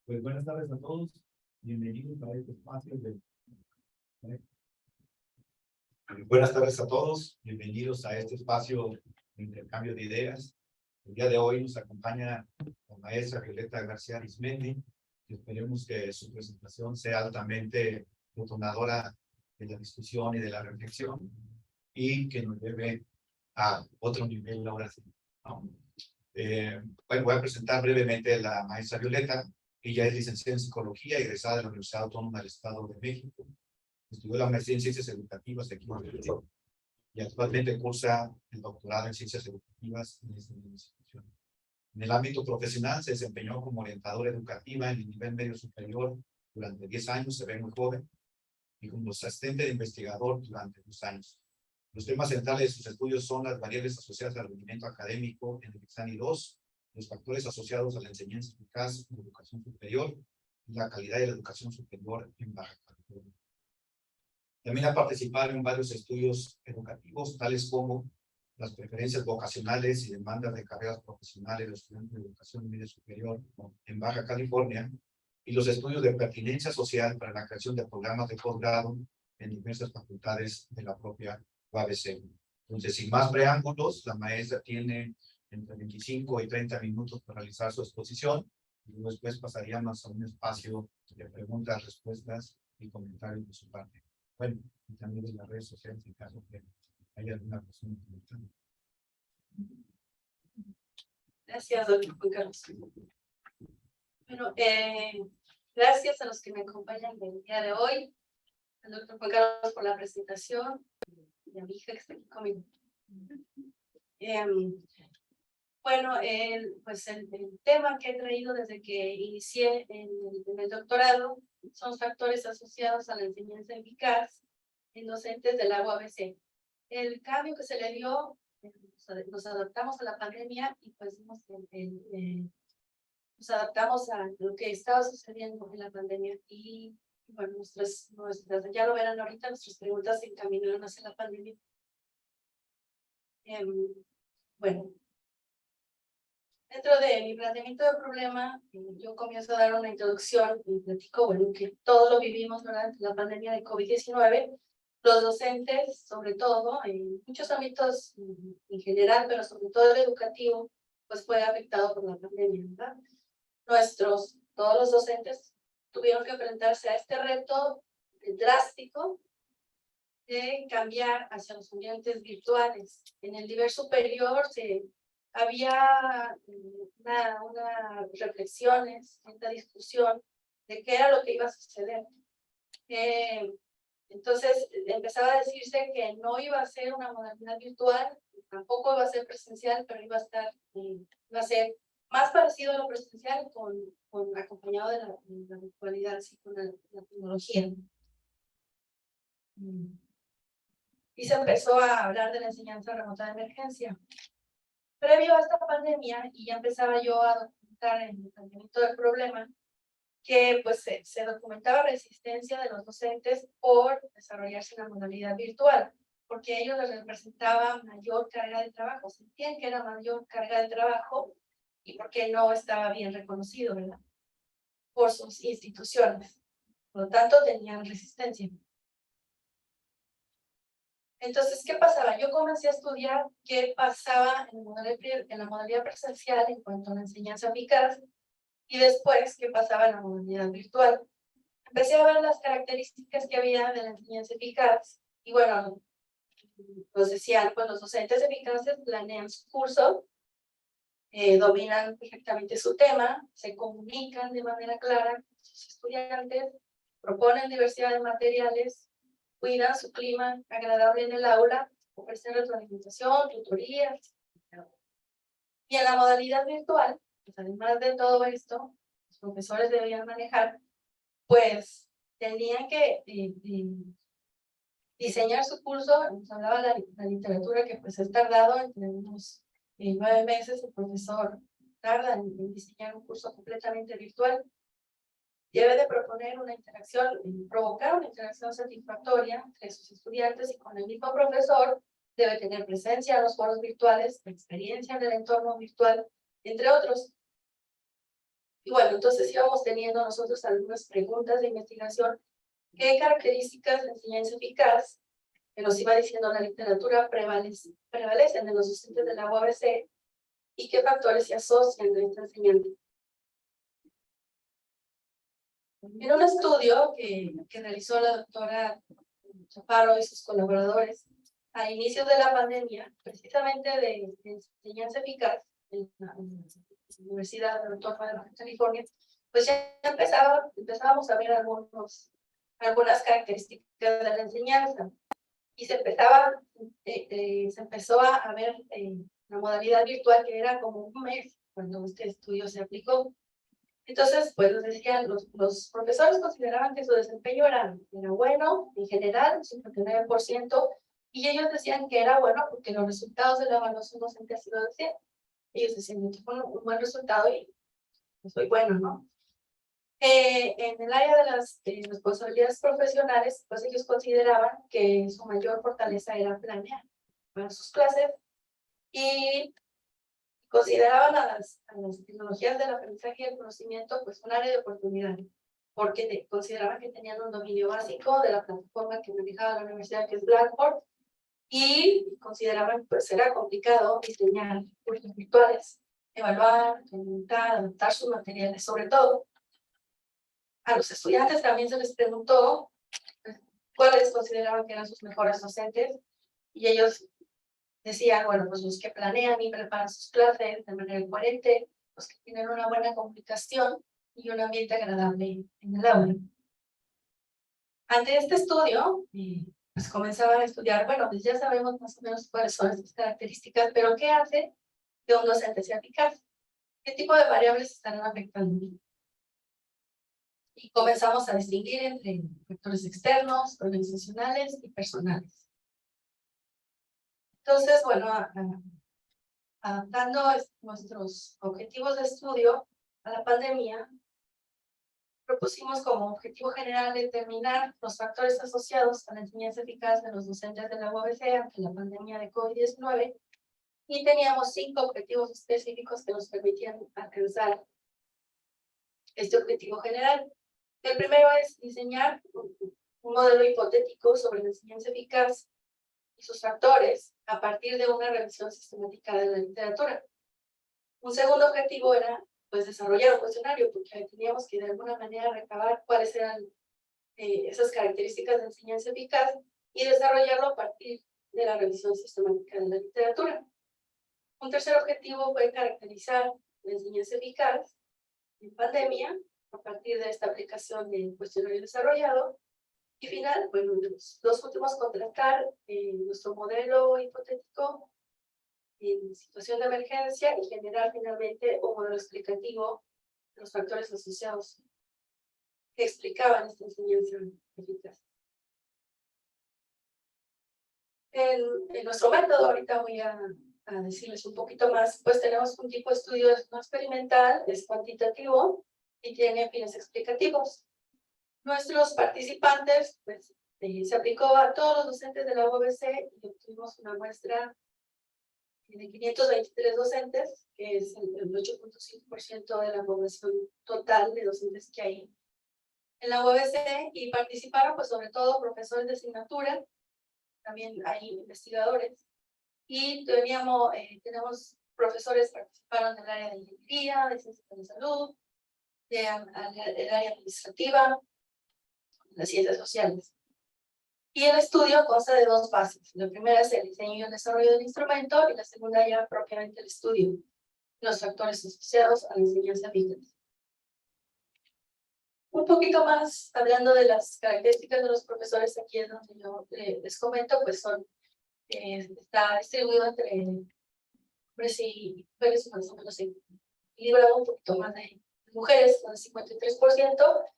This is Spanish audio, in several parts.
Pues buenas tardes a todos, bienvenidos a este espacio de... Buenas tardes a todos, bienvenidos a este espacio de intercambio de ideas. El día de hoy nos acompaña la maestra Violeta García Arizmendi, y esperemos que su presentación sea altamente detonadora de la discusión y de la reflexión, y que nos lleve a otro nivel ahora sí. Bueno, voy a presentar brevemente a la maestra Violeta. Ella es licenciada en Psicología, egresada de la Universidad Autónoma del Estado de México. Estudió la maestría en Ciencias Educativas aquí en México y actualmente cursa el doctorado en Ciencias Educativas en esta misma institución. En el ámbito profesional se desempeñó como orientadora educativa en el nivel medio superior durante 10 años, se ve muy joven, y como asistente de investigador durante 2 años. Los temas centrales de sus estudios son las variables asociadas al rendimiento académico en el examen 2, los factores asociados a la enseñanza eficaz en la educación superior y la calidad de la educación superior en Baja California. También ha participado en varios estudios educativos, tales como las preferencias vocacionales y demandas de carreras profesionales de los estudiantes de educación media superior en Baja California, y los estudios de pertinencia social para la creación de programas de posgrado en diversas facultades de la propia UABC. Entonces, sin más preámbulos, la maestra tiene entre 25 y 30 minutos para realizar su exposición, y después pasaríamos a un espacio de preguntas, respuestas y comentarios de su parte. Bueno, y también en las redes sociales en caso que haya alguna persona comentando. Gracias, doctor Juan Carlos. Bueno, gracias a los que me acompañan el día de hoy, al doctor Juan Carlos por la presentación, y a mi hija que está aquí conmigo. Bueno, pues el tema que he traído desde que inicié en el doctorado son factores asociados a la enseñanza eficaz en docentes de la UABC. El cambio que se le dio, nos adaptamos a la pandemia y pues nos adaptamos a lo que estaba sucediendo en la pandemia, y bueno, ya lo verán ahorita, nuestras preguntas se encaminaron hacia la pandemia. Bueno, dentro de mi planteamiento de problema, yo comienzo a dar una introducción y platico, bueno, que todos lo vivimos durante la pandemia de COVID-19, los docentes, sobre todo, en muchos ámbitos en general, pero sobre todo el educativo, pues fue afectado por la pandemia, ¿verdad? Todos los docentes tuvieron que enfrentarse a este reto drástico de cambiar hacia los ambientes virtuales. En el nivel superior había una reflexiones, una discusión de qué era lo que iba a suceder. Entonces empezaba a decirse que no iba a ser una modalidad virtual, tampoco iba a ser presencial, pero iba a ser más parecido a lo presencial acompañado de la virtualidad, así con la tecnología. Y se empezó a hablar de la enseñanza remota de emergencia. Previo a esta pandemia, y ya empezaba yo a documentar en el planteamiento del problema, que pues se documentaba resistencia de los docentes por desarrollarse en la modalidad virtual, porque a ellos les representaba mayor carga de trabajo, sentían que era mayor carga de trabajo y porque no estaba bien reconocido, ¿verdad?, por sus instituciones. Por lo tanto, tenían resistencia. Entonces, ¿qué pasaba? Yo comencé a estudiar qué pasaba en la modalidad presencial en cuanto a la enseñanza eficaz, y después qué pasaba en la modalidad virtual. Empecé a ver las características que había de la enseñanza eficaz, y bueno, nos decían, pues los docentes eficaces planean su curso, dominan perfectamente su tema, se comunican de manera clara con sus estudiantes, proponen diversidad de materiales, cuidan su clima agradable en el aula, ofrecen retroalimentación, tutorías. Y en la modalidad virtual, pues además de todo esto, los profesores debían manejar, pues tenían que diseñar su curso. Nos hablaba la literatura que pues es tardado entre unos 9 meses, el profesor tarda en diseñar un curso completamente virtual. Debe de proponer una interacción, provocar una interacción satisfactoria entre sus estudiantes y con el mismo profesor. Debe tener presencia en los foros virtuales, experiencia en el entorno virtual, entre otros. Y bueno, entonces íbamos teniendo nosotros algunas preguntas de investigación. ¿Qué características de enseñanza eficaz que nos iba diciendo la literatura prevalecen en los docentes de la UABC y qué factores se asocian a esta enseñanza? En un estudio que realizó la doctora Chaparro y sus colaboradores a inicios de la pandemia, precisamente de enseñanza eficaz en la Universidad Autónoma de Baja California, pues ya empezábamos a ver algunas características de la enseñanza y se empezó a ver la modalidad virtual, que era como un mes cuando este estudio se aplicó. Entonces, pues nos decían, los profesores consideraban que su desempeño era bueno, en general, un 59%, y ellos decían que era bueno porque los resultados de la evaluación docente así lo decían. Ellos decían, yo tengo un buen resultado y soy bueno, ¿no? En el área de las responsabilidades profesionales, pues ellos consideraban que su mayor fortaleza era planear para sus clases y consideraban a las tecnologías del aprendizaje y el conocimiento pues un área de oportunidad, porque consideraban que tenían un dominio básico de la plataforma que manejaba la universidad, que es Blackboard, y consideraban pues era complicado diseñar cursos virtuales, evaluar, implementar, adaptar sus materiales. Sobre todo, a los estudiantes también se les preguntó pues, cuáles consideraban que eran sus mejores docentes, y ellos decían, bueno, pues los que planean y preparan sus clases de manera coherente, los que tienen una buena comunicación y un ambiente agradable en el aula. Ante este estudio, pues comenzaban a estudiar, bueno, pues ya sabemos más o menos cuáles son estas características, pero ¿qué hace que un docente sea eficaz? ¿Qué tipo de variables están afectando? Y comenzamos a distinguir entre factores externos, organizacionales y personales. Entonces, bueno, adaptando nuestros objetivos de estudio a la pandemia, propusimos como objetivo general determinar los factores asociados a la enseñanza eficaz de los docentes de la UABC ante la pandemia de COVID-19, y teníamos 5 objetivos específicos que nos permitían alcanzar este objetivo general. El primero es diseñar un modelo hipotético sobre la enseñanza eficaz y sus factores a partir de una revisión sistemática de la literatura. Un segundo objetivo era pues desarrollar un cuestionario, porque teníamos que de alguna manera recabar cuáles eran esas características de enseñanza eficaz y desarrollarlo a partir de la revisión sistemática de la literatura. Un tercer objetivo fue caracterizar la enseñanza eficaz en pandemia a partir de esta aplicación del cuestionario desarrollado. Y final, bueno, los dos últimos, contrastar nuestro modelo hipotético en situación de emergencia y generar finalmente un modelo explicativo de los factores asociados que explicaban esta enseñanza eficaz. En nuestro método, ahorita voy a decirles un poquito más, pues tenemos un tipo de estudio no experimental, es cuantitativo y tiene fines explicativos. Nuestros participantes, pues, se aplicó a todos los docentes de la UABC y obtuvimos una muestra de 523 docentes, que es el 8.5% de la población total de docentes que hay en la UABC, y participaron pues sobre todo profesores de asignatura, también hay investigadores, y tenemos profesores que participaron del área de ingeniería, de ciencias de la salud, del área administrativa, las ciencias sociales. Y el estudio consta de 2 fases. La primera es el diseño y el desarrollo del instrumento, y la segunda ya propiamente el estudio, los factores asociados a la enseñanza eficaz. Un poquito más, hablando de las características de los profesores, aquí es donde yo les comento, pues está distribuido entre hombres y mujeres, más o menos equilibrado, un poquito más de mujeres, con el 53%.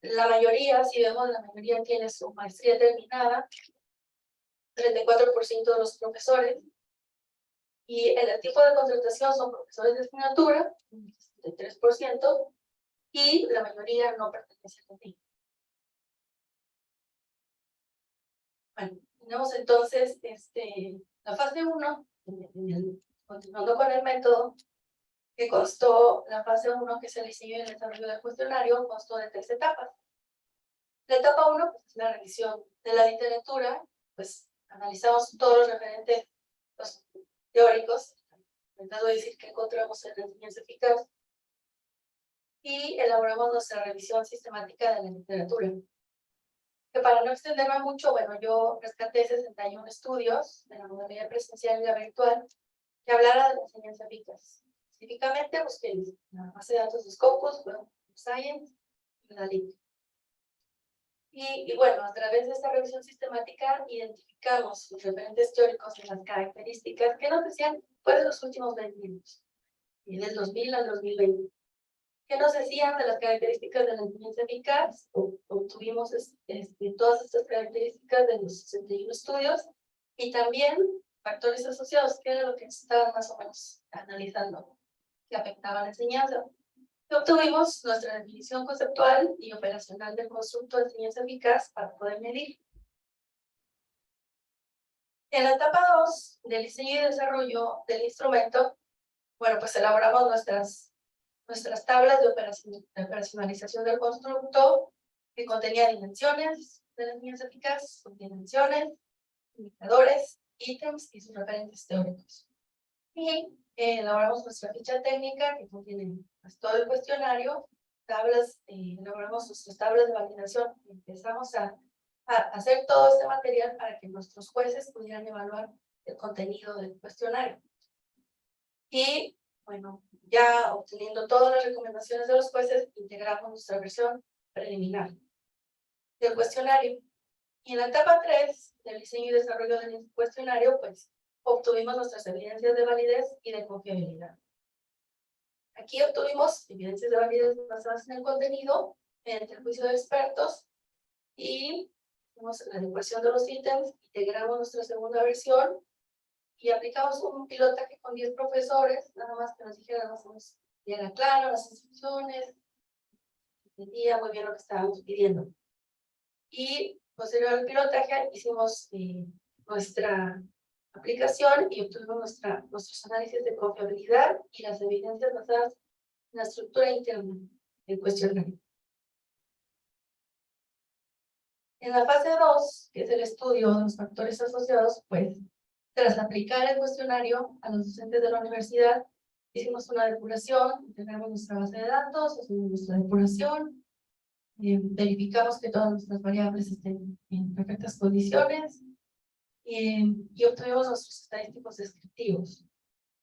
La mayoría, si vemos, la mayoría tiene su maestría terminada, 34% de los profesores, y el tipo de contratación son profesores de asignatura, 63%, y la mayoría no pertenece a la TI. Bueno, tenemos entonces la fase 1, continuando con el método, que constó, la fase 1, que es el diseño y el desarrollo del cuestionario, constó de 3 etapas. La etapa 1, pues, es la revisión de la literatura, pues analizamos todos los referentes los teóricos, intentando decir qué encontramos en la enseñanza eficaz, y elaboramos nuestra revisión sistemática de la literatura. Que para no extenderme mucho, bueno, yo rescaté 61 estudios de la modalidad presencial y la virtual que hablara de la enseñanza eficaz. Específicamente busqué la base de datos de Scopus, Web of Science y la LIC. Y bueno, a través de esta revisión sistemática identificamos los referentes teóricos y las características que nos decían pues, de los últimos 20 años, y del 2000 al 2020. ¿Qué nos decían de las características de la enseñanza eficaz? Obtuvimos todas estas características de los 61 estudios y también factores asociados, que era lo que estaban más o menos analizando, que afectaban la enseñanza. Y obtuvimos nuestra definición conceptual y operacional del constructo de enseñanza eficaz para poder medir. En la etapa 2 del diseño y desarrollo del instrumento, bueno, pues elaboramos nuestras tablas de operacionalización del constructo, que contenía dimensiones de la enseñanza eficaz, dimensiones, indicadores, ítems y sus referentes teóricos. Y elaboramos nuestra ficha técnica, que contiene pues, todo el cuestionario, elaboramos nuestras tablas de validación, y empezamos a hacer todo este material para que nuestros jueces pudieran evaluar el contenido del cuestionario. Y bueno, ya obteniendo todas las recomendaciones de los jueces, integramos nuestra versión preliminar del cuestionario. Y en la etapa 3 del diseño y desarrollo del cuestionario, pues obtuvimos nuestras evidencias de validez y de confiabilidad. Aquí obtuvimos evidencias de validez basadas en el contenido, mediante el juicio de expertos, y hicimos la adecuación de los ítems, integramos nuestra segunda versión, y aplicamos un pilotaje con 10 profesores, nada más que nos dijeran más o menos si era claro las instrucciones, entendía muy bien lo que estábamos pidiendo. Y posterior al pilotaje hicimos nuestra aplicación y obtuvimos nuestros análisis de confiabilidad y las evidencias basadas en la estructura interna del cuestionario. En la fase 2, que es el estudio de los factores asociados, pues tras aplicar el cuestionario a los docentes de la universidad, hicimos una depuración, integramos nuestra base de datos, hicimos nuestra depuración, verificamos que todas nuestras variables estén en perfectas condiciones y obtuvimos nuestros estadísticos descriptivos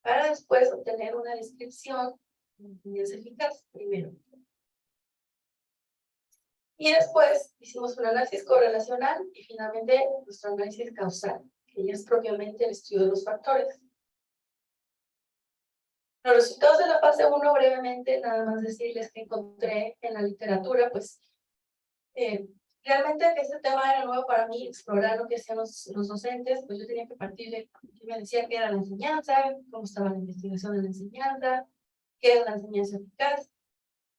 para después obtener una descripción de enseñanza eficaz primero. Y después hicimos un análisis correlacional y finalmente nuestro análisis causal, que ya es propiamente el estudio de los factores. Los resultados de la fase 1, brevemente, nada más decirles que encontré en la literatura, pues, realmente este tema era nuevo para mí, explorar lo que hacían los docentes, pues yo tenía que partir de que me decía qué era la enseñanza, cómo estaba la investigación de la enseñanza, qué es la enseñanza eficaz.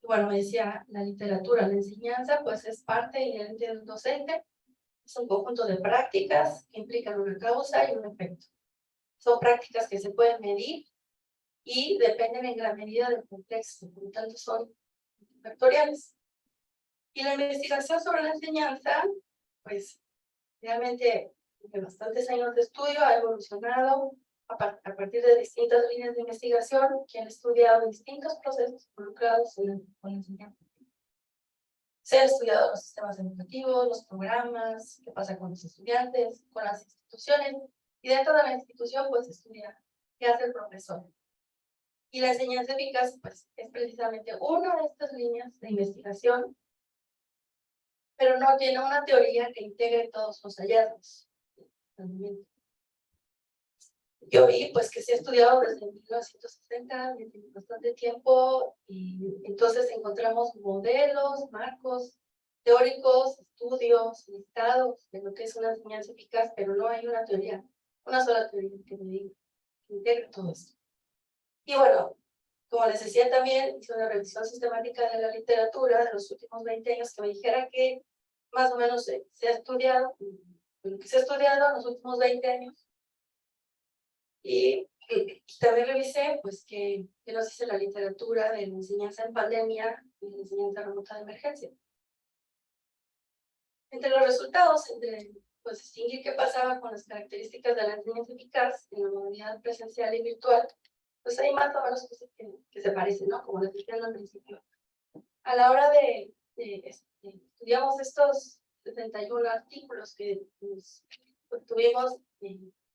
Y bueno, me decía la literatura, la enseñanza, pues es parte inherente del docente, es un conjunto de prácticas que implican una causa y un efecto. Son prácticas que se pueden medir y dependen en gran medida del contexto, por lo tanto son factoriales. Y la investigación sobre la enseñanza, pues realmente de bastantes años de estudio ha evolucionado a partir de distintas líneas de investigación que han estudiado distintos procesos involucrados con la enseñanza. Se han estudiado los sistemas educativos, los programas, qué pasa con los estudiantes, con las instituciones, y dentro de la institución pues se estudia qué hace el profesor. Y la enseñanza eficaz pues es precisamente una de estas líneas de investigación, pero no tiene una teoría que integre todos los hallazgos. Yo vi pues que se ha estudiado desde 1960, desde bastante tiempo, y entonces encontramos modelos, marcos teóricos, estudios, listados de lo que es una enseñanza eficaz, pero no hay una teoría, una sola teoría que me diga, que integre todo esto. Y bueno, como les decía también, hice una revisión sistemática de la literatura de los últimos 20 años que me dijera que más o menos se ha estudiado, lo que se ha estudiado en los últimos 20 años. Y también revisé pues qué nos dice la literatura de la enseñanza en pandemia y la enseñanza remota de emergencia. Entre los resultados, pues distinguir qué pasaba con las características de la enseñanza eficaz en la modalidad presencial y virtual, pues hay más o menos cosas que se parecen, ¿no? Como les dije al principio. A la hora estudiamos estos 71 artículos que tuvimos,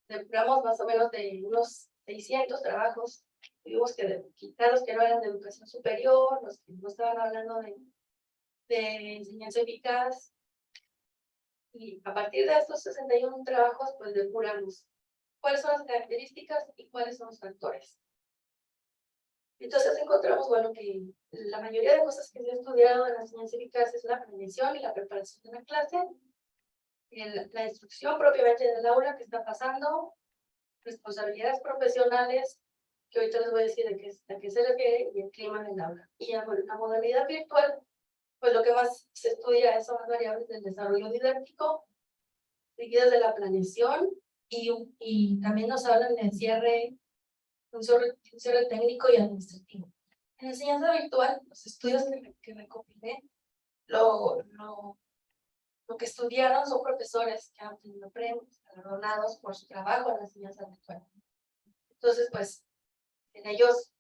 depuramos más o menos de unos 600 trabajos, tuvimos que quitar los que no eran de educación superior, los que no estaban hablando de enseñanza eficaz, y a partir de estos 61 trabajos, pues depuramos cuáles son las características y cuáles son los factores. Entonces encontramos, bueno, que la mayoría de cosas que se ha estudiado en la enseñanza eficaz es la prevención y la preparación de la clase, la instrucción propiamente del aula que está pasando, responsabilidades profesionales, que ahorita les voy a decir a qué se refiere, y el clima del aula. Y en la modalidad virtual, pues lo que más se estudia son las variables del desarrollo didáctico, seguidas de la planeación, y también nos hablan de un cierre técnico y administrativo. En enseñanza virtual, los estudios que recopilé, lo que estudiaron son profesores que han obtenido premios, galardonados por su trabajo en la enseñanza virtual. Entonces, pues, en ellos,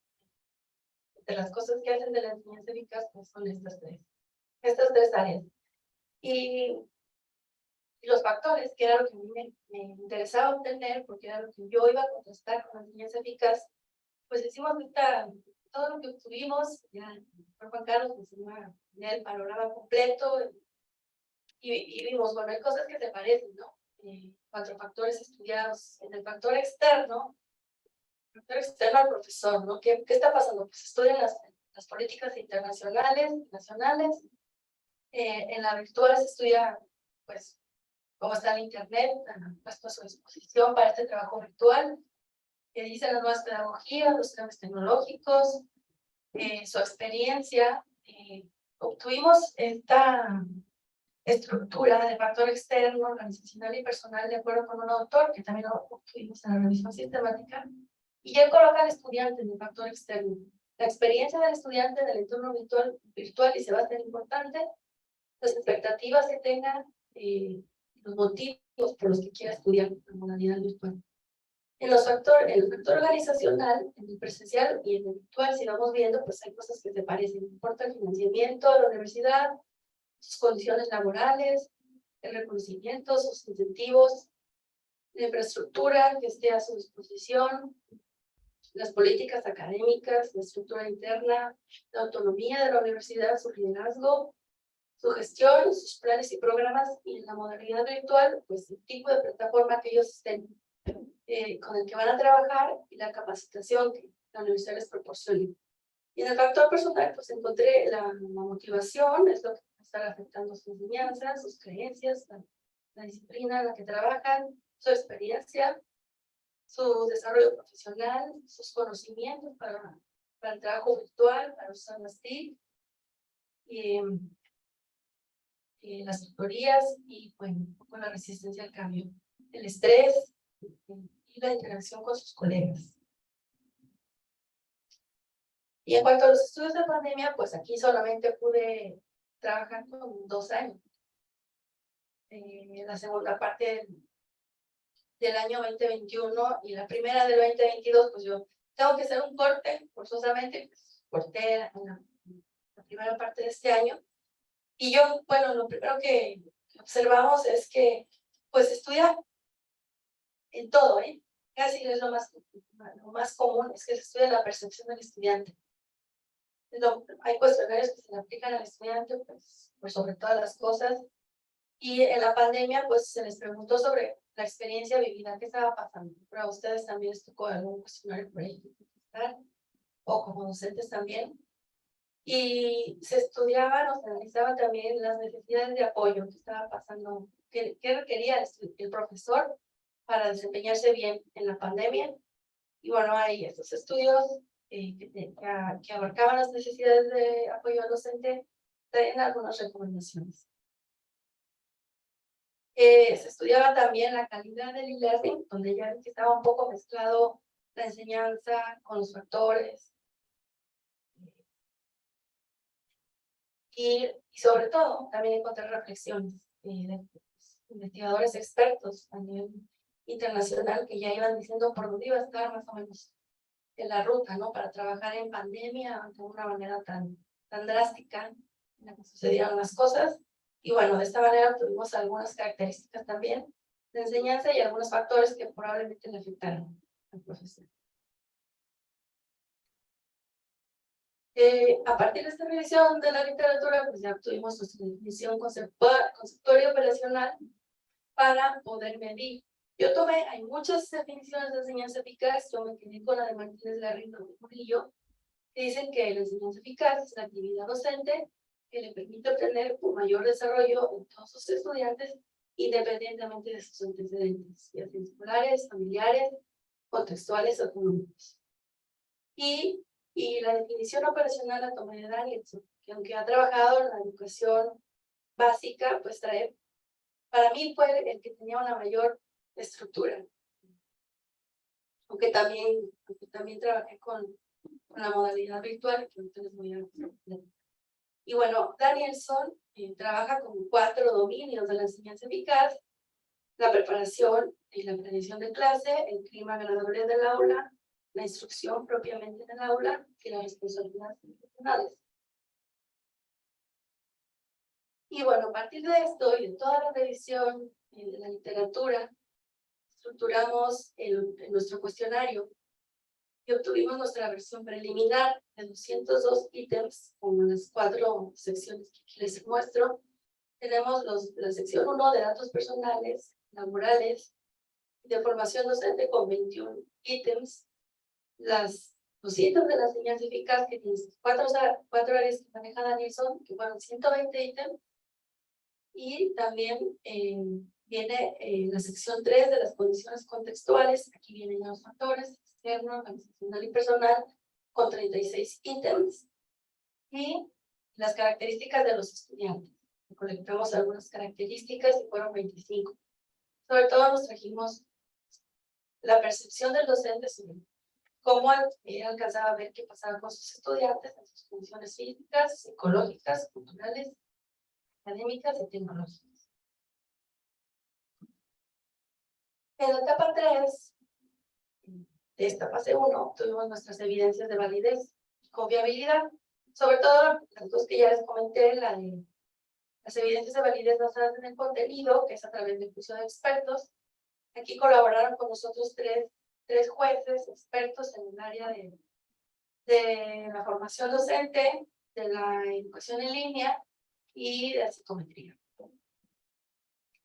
de las cosas que hacen de la enseñanza eficaz, pues son estas tres áreas. Y los factores, que era lo que a mí me interesaba obtener, porque era lo que yo iba a contrastar con la enseñanza eficaz, pues hicimos todo lo que obtuvimos, ya Juan Carlos nos enseñó el panorama completo, y vimos, bueno, hay cosas que se parecen, ¿no? 4 factores estudiados. En el factor externo al profesor, ¿no? ¿Qué está pasando? Pues estudian las políticas internacionales, nacionales. En la virtual se estudia, pues, cómo está el internet, puesto a su disposición para este trabajo virtual, que dicen las nuevas pedagogías, los cambios tecnológicos, su experiencia. Obtuvimos esta estructura de factor externo, organizacional y personal de acuerdo con un autor que también obtuvimos en la revisión sistemática, y ya coloca al estudiante en el factor externo. La experiencia del estudiante en el entorno virtual y se va a ser importante, las expectativas que tenga, los motivos por los que quiera estudiar la modalidad virtual. En el factor organizacional, en el presencial y en el virtual, si vamos viendo, pues hay cosas que se parecen. Importa el financiamiento de la universidad, sus condiciones laborales, el reconocimiento, sus incentivos, la infraestructura que esté a su disposición, las políticas académicas, la estructura interna, la autonomía de la universidad, su liderazgo, su gestión, sus planes y programas, y en la modalidad virtual, pues el tipo de plataforma que ellos estén con el que van a trabajar y la capacitación que la universidad les proporcione. Y en el factor personal, pues encontré la motivación, es lo que va a estar afectando sus enseñanzas, sus creencias, la disciplina en la que trabajan, su experiencia, su desarrollo profesional, sus conocimientos para el trabajo virtual, para usar las TIC, las tutorías y, bueno, con la resistencia al cambio, el estrés y la interacción con sus colegas. Y en cuanto a los estudios de pandemia, pues aquí solamente pude trabajar con 2 años. La segunda parte del año 2021 y la primera del 2022, pues yo tengo que hacer un corte, forzosamente, pues corté la primera parte de este año. Y yo, bueno, lo primero que observamos es que, pues estudia en todo, casi es lo más común, es que se estudia la percepción del estudiante. Hay cuestionarios que se le aplican al estudiante, pues, por sobre todas las cosas. Y en la pandemia, pues, se les preguntó sobre la experiencia vivida, qué estaba pasando. Pero a ustedes también les tocó algún cuestionario por ahí, o como docentes también. Y se estudiaban o se analizaban también las necesidades de apoyo que estaba pasando, qué requería el profesor para desempeñarse bien en la pandemia. Y bueno, hay estos estudios que abarcaban las necesidades de apoyo al docente, traen algunas recomendaciones. Se estudiaba también la calidad del e-learning, donde ya estaba un poco mezclado la enseñanza con los factores. Y sobre todo, también encontrar reflexiones de investigadores expertos a nivel internacional que ya iban diciendo por dónde iba a estar más o menos en la ruta, ¿no? Para trabajar en pandemia de una manera tan drástica en la que sucedieron las cosas. Y bueno, de esta manera tuvimos algunas características también de enseñanza y algunos factores que probablemente le afectaron al profesor. A partir de esta revisión de la literatura, pues ya tuvimos nuestra definición conceptual y operacional para poder medir. Hay muchas definiciones de enseñanza eficaz, yo me quedé con la de Martínez Garrido y Murillo, que dicen que la enseñanza eficaz es la actividad docente que le permite obtener un mayor desarrollo en todos sus estudiantes, independientemente de sus antecedentes, ya sean escolares, familiares, contextuales o económicos. Y la definición operacional la tomé de Danielson, que aunque ha trabajado en la educación básica, pues para mí fue el que tenía una mayor estructura. Aunque también trabajé con la modalidad virtual, que ahorita les voy a explicar. Y bueno, Danielson trabaja con 4 dominios de la enseñanza eficaz: la preparación y la prevención de clase, el clima agradable del aula, la instrucción propiamente en el aula y las responsabilidades institucionales. Y bueno, a partir de esto y de toda la revisión de la literatura, estructuramos nuestro cuestionario y obtuvimos nuestra versión preliminar de 202 ítems con las 4 secciones que aquí les muestro. Tenemos la sección 1 de datos personales, laborales, de formación docente con 21 ítems. Los ítems de la enseñanza eficaz, que tienen 4 áreas que maneja Danielson, que fueron 120 ítems. Y también viene la sección 3 de las condiciones contextuales. Aquí vienen los factores externo, organizacional y personal, con 36 ítems. Y las características de los estudiantes. Colectamos algunas características y fueron 25. Sobre todo nos trajimos la percepción del docente sobre cómo alcanzaba a ver qué pasaba con sus estudiantes en sus condiciones físicas, psicológicas, culturales, académicas y tecnológicas. En la etapa 3 de esta fase 1 tuvimos nuestras evidencias de validez y confiabilidad, sobre todo las 2 que ya les comenté, las evidencias de validez basadas en el contenido, que es a través del juicio de expertos. Aquí colaboraron con nosotros tres jueces expertos en el área de la formación docente, de la educación en línea y de la psicometría.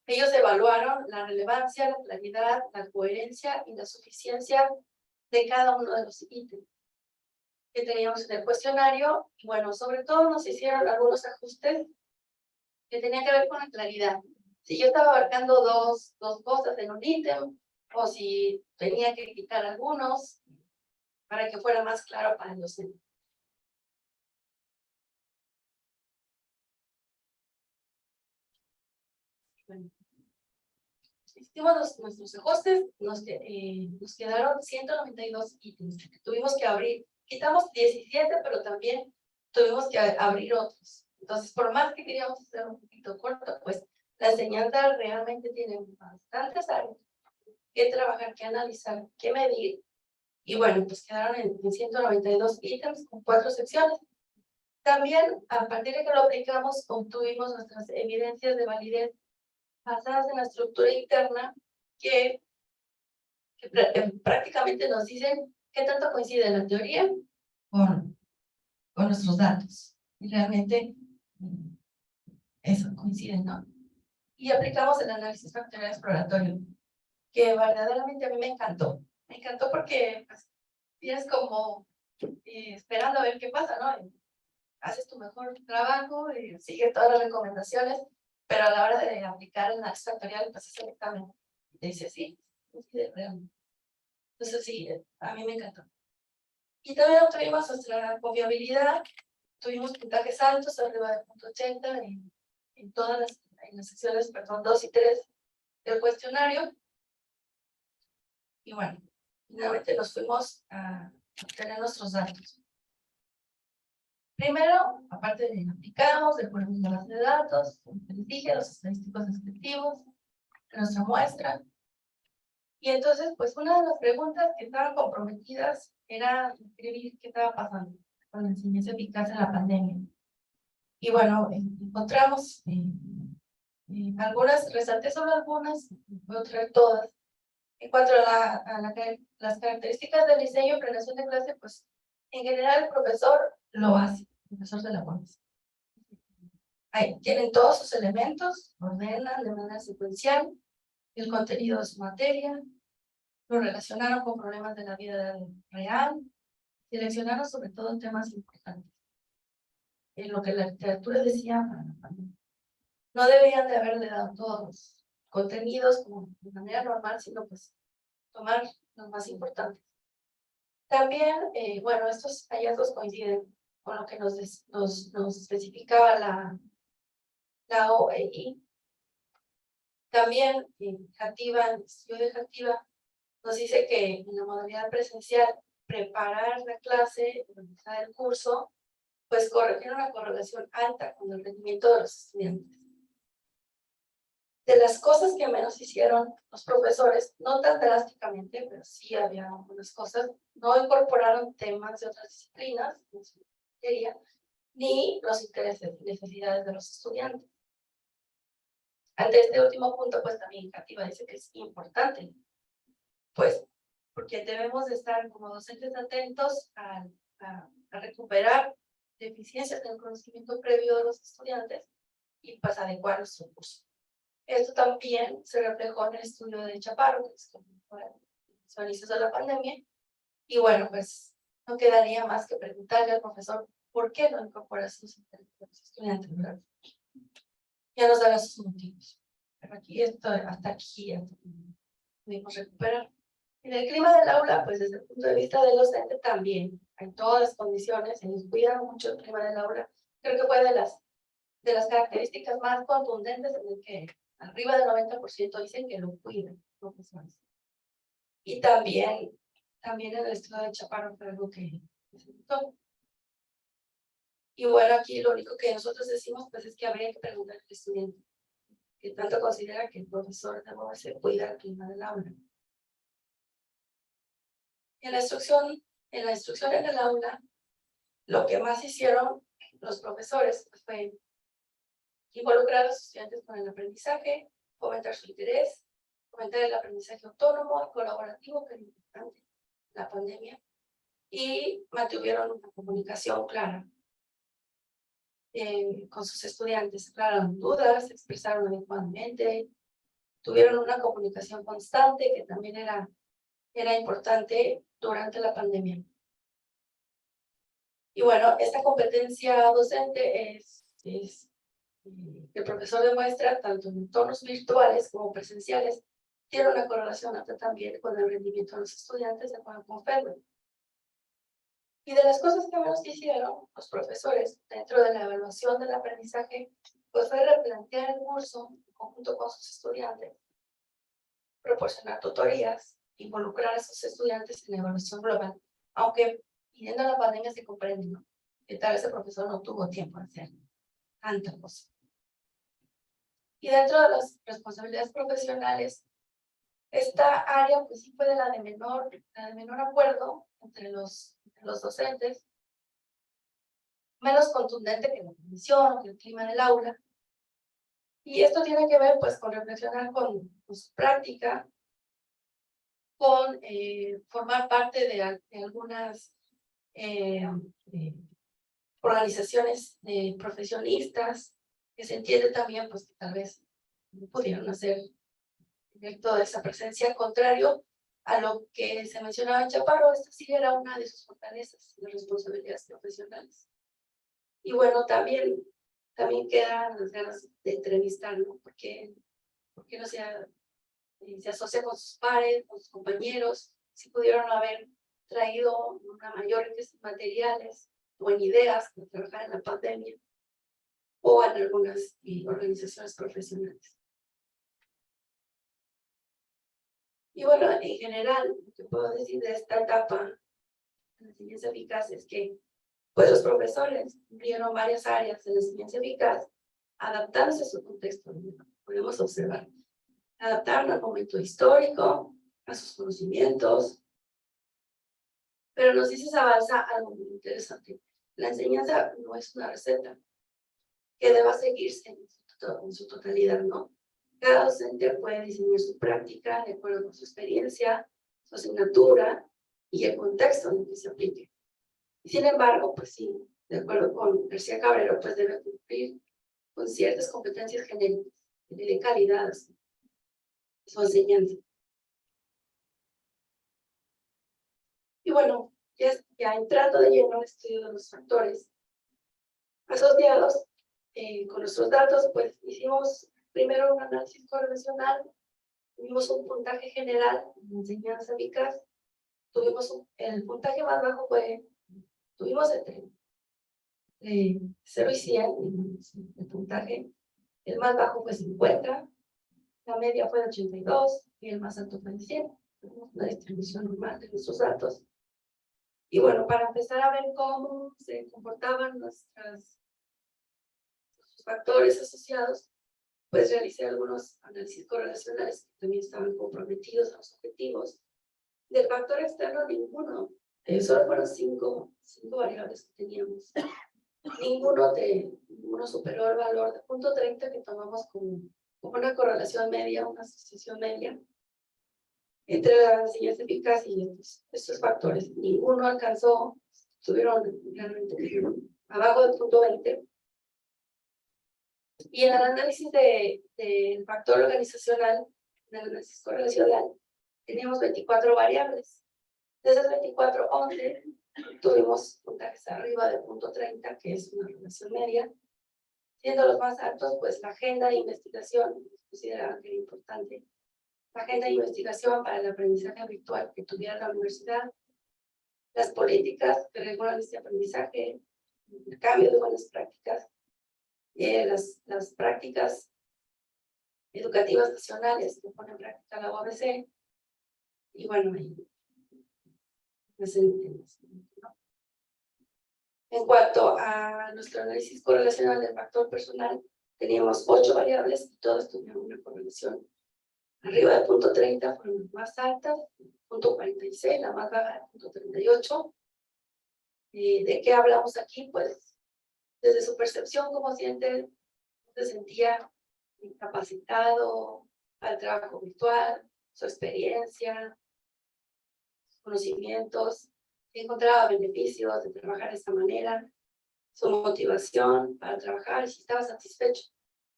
Ellos evaluaron la relevancia, la claridad, la coherencia y la suficiencia de cada uno de los ítems que teníamos en el cuestionario. Y bueno, sobre todo nos hicieron algunos ajustes que tenían que ver con la claridad. Si yo estaba abarcando dos cosas en un ítem, o si tenía que quitar algunos para que fuera más claro para el docente. Bueno, hicimos nuestros ajustes, nos quedaron 192 ítems que tuvimos que abrir. Quitamos 17, pero también tuvimos que abrir otros. Entonces, por más que queríamos hacer un poquito corto, pues la enseñanza realmente tiene bastantes áreas que trabajar, que analizar, que medir. Y bueno, pues quedaron en 192 ítems con 4 secciones. También, a partir de que lo aplicamos, obtuvimos nuestras evidencias de validez basadas en la estructura interna que prácticamente nos dicen qué tanto coincide la teoría con nuestros datos. Y realmente eso coincide, ¿no? Y aplicamos el análisis factorial exploratorio, que verdaderamente a mí me encantó. Me encantó porque pues, tienes como esperando a ver qué pasa, ¿no? Haces tu mejor trabajo, sigues todas las recomendaciones, pero a la hora de aplicar el análisis factorial, pues es el examen. Y te dice, sí, realmente. Entonces, sí, a mí me encantó. Y también obtuvimos nuestra confiabilidad, tuvimos puntajes altos, arriba de 0.80 en todas las secciones, perdón, 2 y 3 del cuestionario. Y bueno, finalmente nos fuimos a obtener nuestros datos. Primero, aparte de aplicamos, de poner una base de datos, como les dije, los estadísticos descriptivos, nuestra muestra. Y entonces, pues una de las preguntas que estaban comprometidas era escribir qué estaba pasando con la enseñanza eficaz en la pandemia. Y bueno, encontramos algunas, resalté solo algunas, voy a traer todas. En cuanto a las características del diseño y planeación de clase, pues en general el profesor lo hace, el profesor de la UAS. Ahí tienen todos sus elementos, ordenan de manera secuencial, el contenido de su materia, lo relacionaron con problemas de la vida real, seleccionaron sobre todo temas importantes. En lo que la literatura decía para la pandemia. No deberían de haberle dado todos los contenidos como de manera normal, sino pues tomar los más importantes. También, bueno, estos hallazgos coinciden con lo que nos especificaba la OEI. También, Jativa, el estudio de Jativa, nos dice que en la modalidad presencial, preparar la clase, organizar el curso, pues tiene una correlación alta con el rendimiento de los estudiantes. De las cosas que menos hicieron los profesores, no tan drásticamente, pero sí había algunas cosas, no incorporaron temas de otras disciplinas en su materia, ni los intereses y necesidades de los estudiantes. Ante este último punto, pues también Jativa dice que es importante, pues porque debemos de estar como docentes atentos a recuperar deficiencias en el conocimiento previo de los estudiantes y pues adecuar nuestro curso. Esto también se reflejó en el estudio de Chaparro, que es los inicios de la pandemia. Y bueno, pues no quedaría más que preguntarle al profesor por qué no incorpora sus intereses de los estudiantes, ¿verdad? Ya nos dará sus motivos. Pero aquí hasta aquí pudimos recuperar. En el clima del aula, pues desde el punto de vista del docente también hay todas las condiciones, se nos cuida mucho el clima del aula. Creo que fue de las características más contundentes en el que arriba del 90% dicen que lo cuidan profesores. Y también en el estudio de Chaparro fue algo que se notó. Y bueno, aquí lo único que nosotros decimos pues es que habría que preguntar al estudiante que tanto considera que el profesor de moverse cuida el clima del aula. En la instrucción en el aula, lo que más hicieron los profesores fue involucrar a los estudiantes con el aprendizaje, fomentar su interés, fomentar el aprendizaje autónomo y colaborativo, que es importante en la pandemia, y mantuvieron una comunicación clara con sus estudiantes, aclararon dudas, se expresaron adecuadamente, tuvieron una comunicación constante que también era importante durante la pandemia. Y bueno, esta competencia docente es que el profesor demuestra tanto en entornos virtuales como presenciales, tiene una correlación alta también con el rendimiento de los estudiantes de acuerdo con Fedman. Y de las cosas que menos hicieron los profesores dentro de la evaluación del aprendizaje, pues fue replantear el curso en conjunto con sus estudiantes, proporcionar tutorías, involucrar a sus estudiantes en la evaluación global, aunque pidiendo la pandemia se comprende, ¿no? Que tal vez el profesor no tuvo tiempo de hacer tanta cosa. Y dentro de las responsabilidades profesionales, esta área pues sí fue de la de menor acuerdo entre los docentes, menos contundente que la comisión, que el clima del aula. Y esto tiene que ver pues con reflexionar con su práctica, con formar parte de algunas organizaciones de profesionistas, que se entiende también pues que tal vez no pudieron hacer toda esa presencia, contrario a lo que se mencionaba en Chaparro. Esta sí era una de sus fortalezas, las responsabilidades profesionales. Y bueno, también quedan las ganas de entrevistar, ¿no? Porque no se asocia con sus pares, con sus compañeros, si pudieron haber traído una mayor riqueza en materiales o en ideas para trabajar en la pandemia o en algunas organizaciones profesionales. Y bueno, en general, lo que puedo decir de esta etapa de la enseñanza eficaz es que pues los profesores vieron varias áreas de la enseñanza eficaz adaptándose a su contexto. Podemos observar, adaptaron al momento histórico, a sus conocimientos, pero nos dice esa balsa algo muy interesante. La enseñanza no es una receta que deba seguirse en su totalidad, ¿no? Cada docente puede diseñar su práctica de acuerdo con su experiencia, su asignatura y el contexto en el que se aplique. Y sin embargo, pues sí, de acuerdo con García Cabrero, pues debe cumplir con ciertas competencias genéricas que le den calidad a su enseñanza. Y bueno, ya entrando de lleno al estudio de los factores asociados con nuestros datos, pues hicimos primero un análisis correlacional, tuvimos un puntaje general en enseñanza eficaz, el puntaje más bajo tuvimos entre 0 y 100, el puntaje, el más bajo fue 50, la media fue de 82 y el más alto fue de 100. Tenemos una distribución normal de nuestros datos. Y bueno, para empezar a ver cómo se comportaban nuestros factores asociados, pues realicé algunos análisis correlacionales que también estaban comprometidos a los objetivos. Del factor externo, ninguno. Solo fueron cinco variables que teníamos. Ninguno superó el valor de 0.30 que tomamos como una correlación media, una asociación media entre la enseñanza eficaz y estos factores. Ninguno alcanzó, estuvieron realmente abajo del 0.20. Y en el análisis del factor organizacional, en el análisis correlacional, teníamos 24 variables. De esas 24, 11 tuvimos puntajes arriba de 0.30, que es una relación media. Siendo los más altos, pues la agenda de investigación, consideraban que era importante. La agenda de investigación para el aprendizaje virtual que tuviera la universidad. Las políticas que regulan este aprendizaje, el cambio de buenas prácticas, las prácticas educativas nacionales que pone en práctica la UABC. Y bueno, en cuanto a nuestro análisis correlacional del factor personal, teníamos 8 variables y todas tuvieron una correlación arriba de 0.30, fueron las más altas, 0.46, la más baja, 0.38. ¿De qué hablamos aquí? Pues desde su percepción como se sentía capacitado al trabajo virtual, su experiencia, sus conocimientos, si encontraba beneficios de trabajar de esta manera, su motivación para trabajar, si estaba satisfecho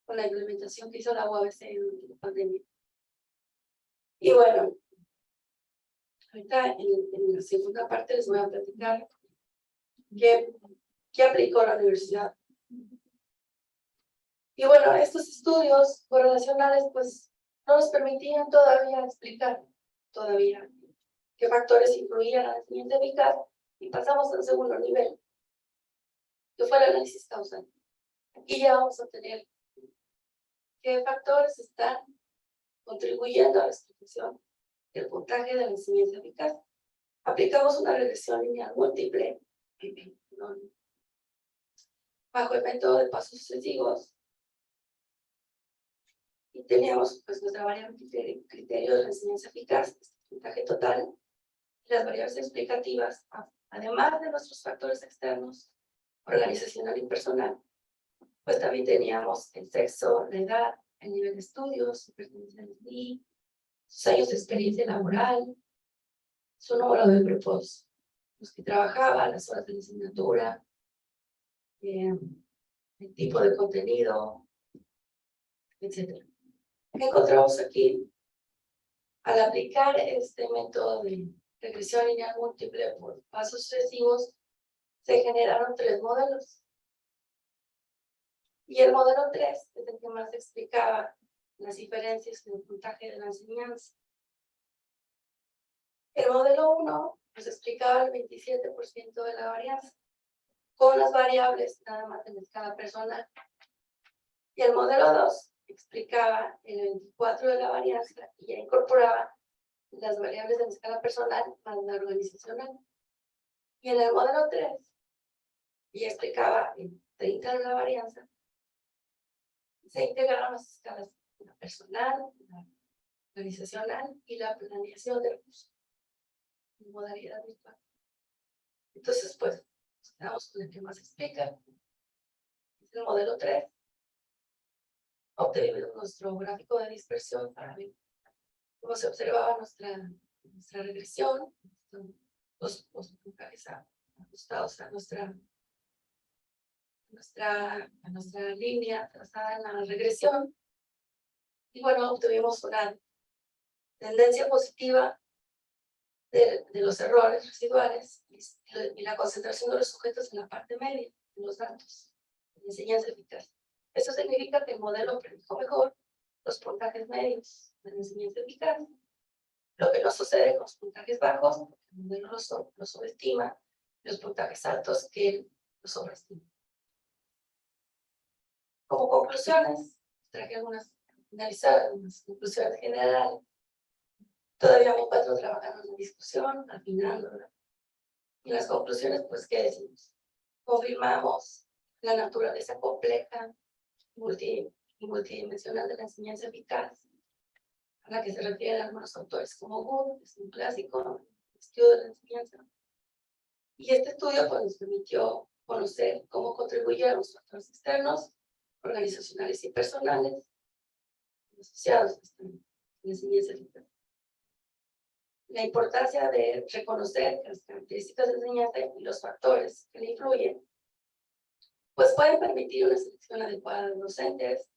con la implementación que hizo la UABC durante la pandemia. Y bueno, ahorita en la segunda parte les voy a platicar qué aplicó la universidad. Y bueno, estos estudios correlacionales pues no nos permitían todavía explicar qué factores influían en la enseñanza eficaz, y pasamos al segundo nivel, que fue el análisis causal. Aquí ya vamos a tener qué factores están contribuyendo a la distribución del puntaje de la enseñanza eficaz. Aplicamos una regresión lineal múltiple bajo el método de pasos sucesivos y teníamos pues nuestra variable criterio de la enseñanza eficaz, puntaje total, y las variables explicativas, además de nuestros factores externos, organizacional y personal, pues también teníamos el sexo, la edad, el nivel de estudios, su pertenencia al SNI, sus años de experiencia laboral, su número de grupos los que trabajaba, las horas de la asignatura, el tipo de contenido, etc. ¿Qué encontramos aquí? Al aplicar este método de regresión lineal múltiple por pasos sucesivos, se generaron 3 modelos. Y el modelo 3 es el que más explicaba las diferencias en el puntaje de la enseñanza. El modelo 1 nos explicaba el 27% de la varianza, con las variables nada más en escala personal. Y el modelo 2 explicaba el 24% de la varianza y ya incorporaba las variables de la escala personal más la organizacional. Y en el modelo 3, ya explicaba en 30 de la varianza, se integraron las escalas, la personal, la organizacional y la planeación de recursos en modalidad virtual. Entonces, pues, estamos con el que más explica. Es el modelo 3. Obtuvimos nuestro gráfico de dispersión para ver cómo se observaba nuestra regresión, los puntajes ajustados a nuestra línea trazada en la regresión. Y bueno, obtuvimos una tendencia positiva de los errores residuales y la concentración de los sujetos en la parte media de los datos de enseñanza eficaz. Eso significa que el modelo predijo mejor los puntajes medios de la enseñanza eficaz, lo que no sucede con los puntajes bajos, porque el modelo los sobreestima, y los puntajes altos que él los sobreestima. Como conclusiones, traje analizar algunas conclusiones generales. Todavía me encuentro trabajando en la discusión, afinándola. Y las conclusiones, pues, ¿qué decimos? Confirmamos la naturaleza compleja y multidimensional de la enseñanza eficaz, a la que se refieren algunos autores como Wood, que es un clásico estudio de la enseñanza. Y este estudio pues, nos permitió conocer cómo contribuyen los factores externos, organizacionales y personales asociados a la enseñanza eficaz. La importancia de reconocer que las características de enseñanza y los factores que le influyen, pues pueden permitir una selección adecuada de docentes,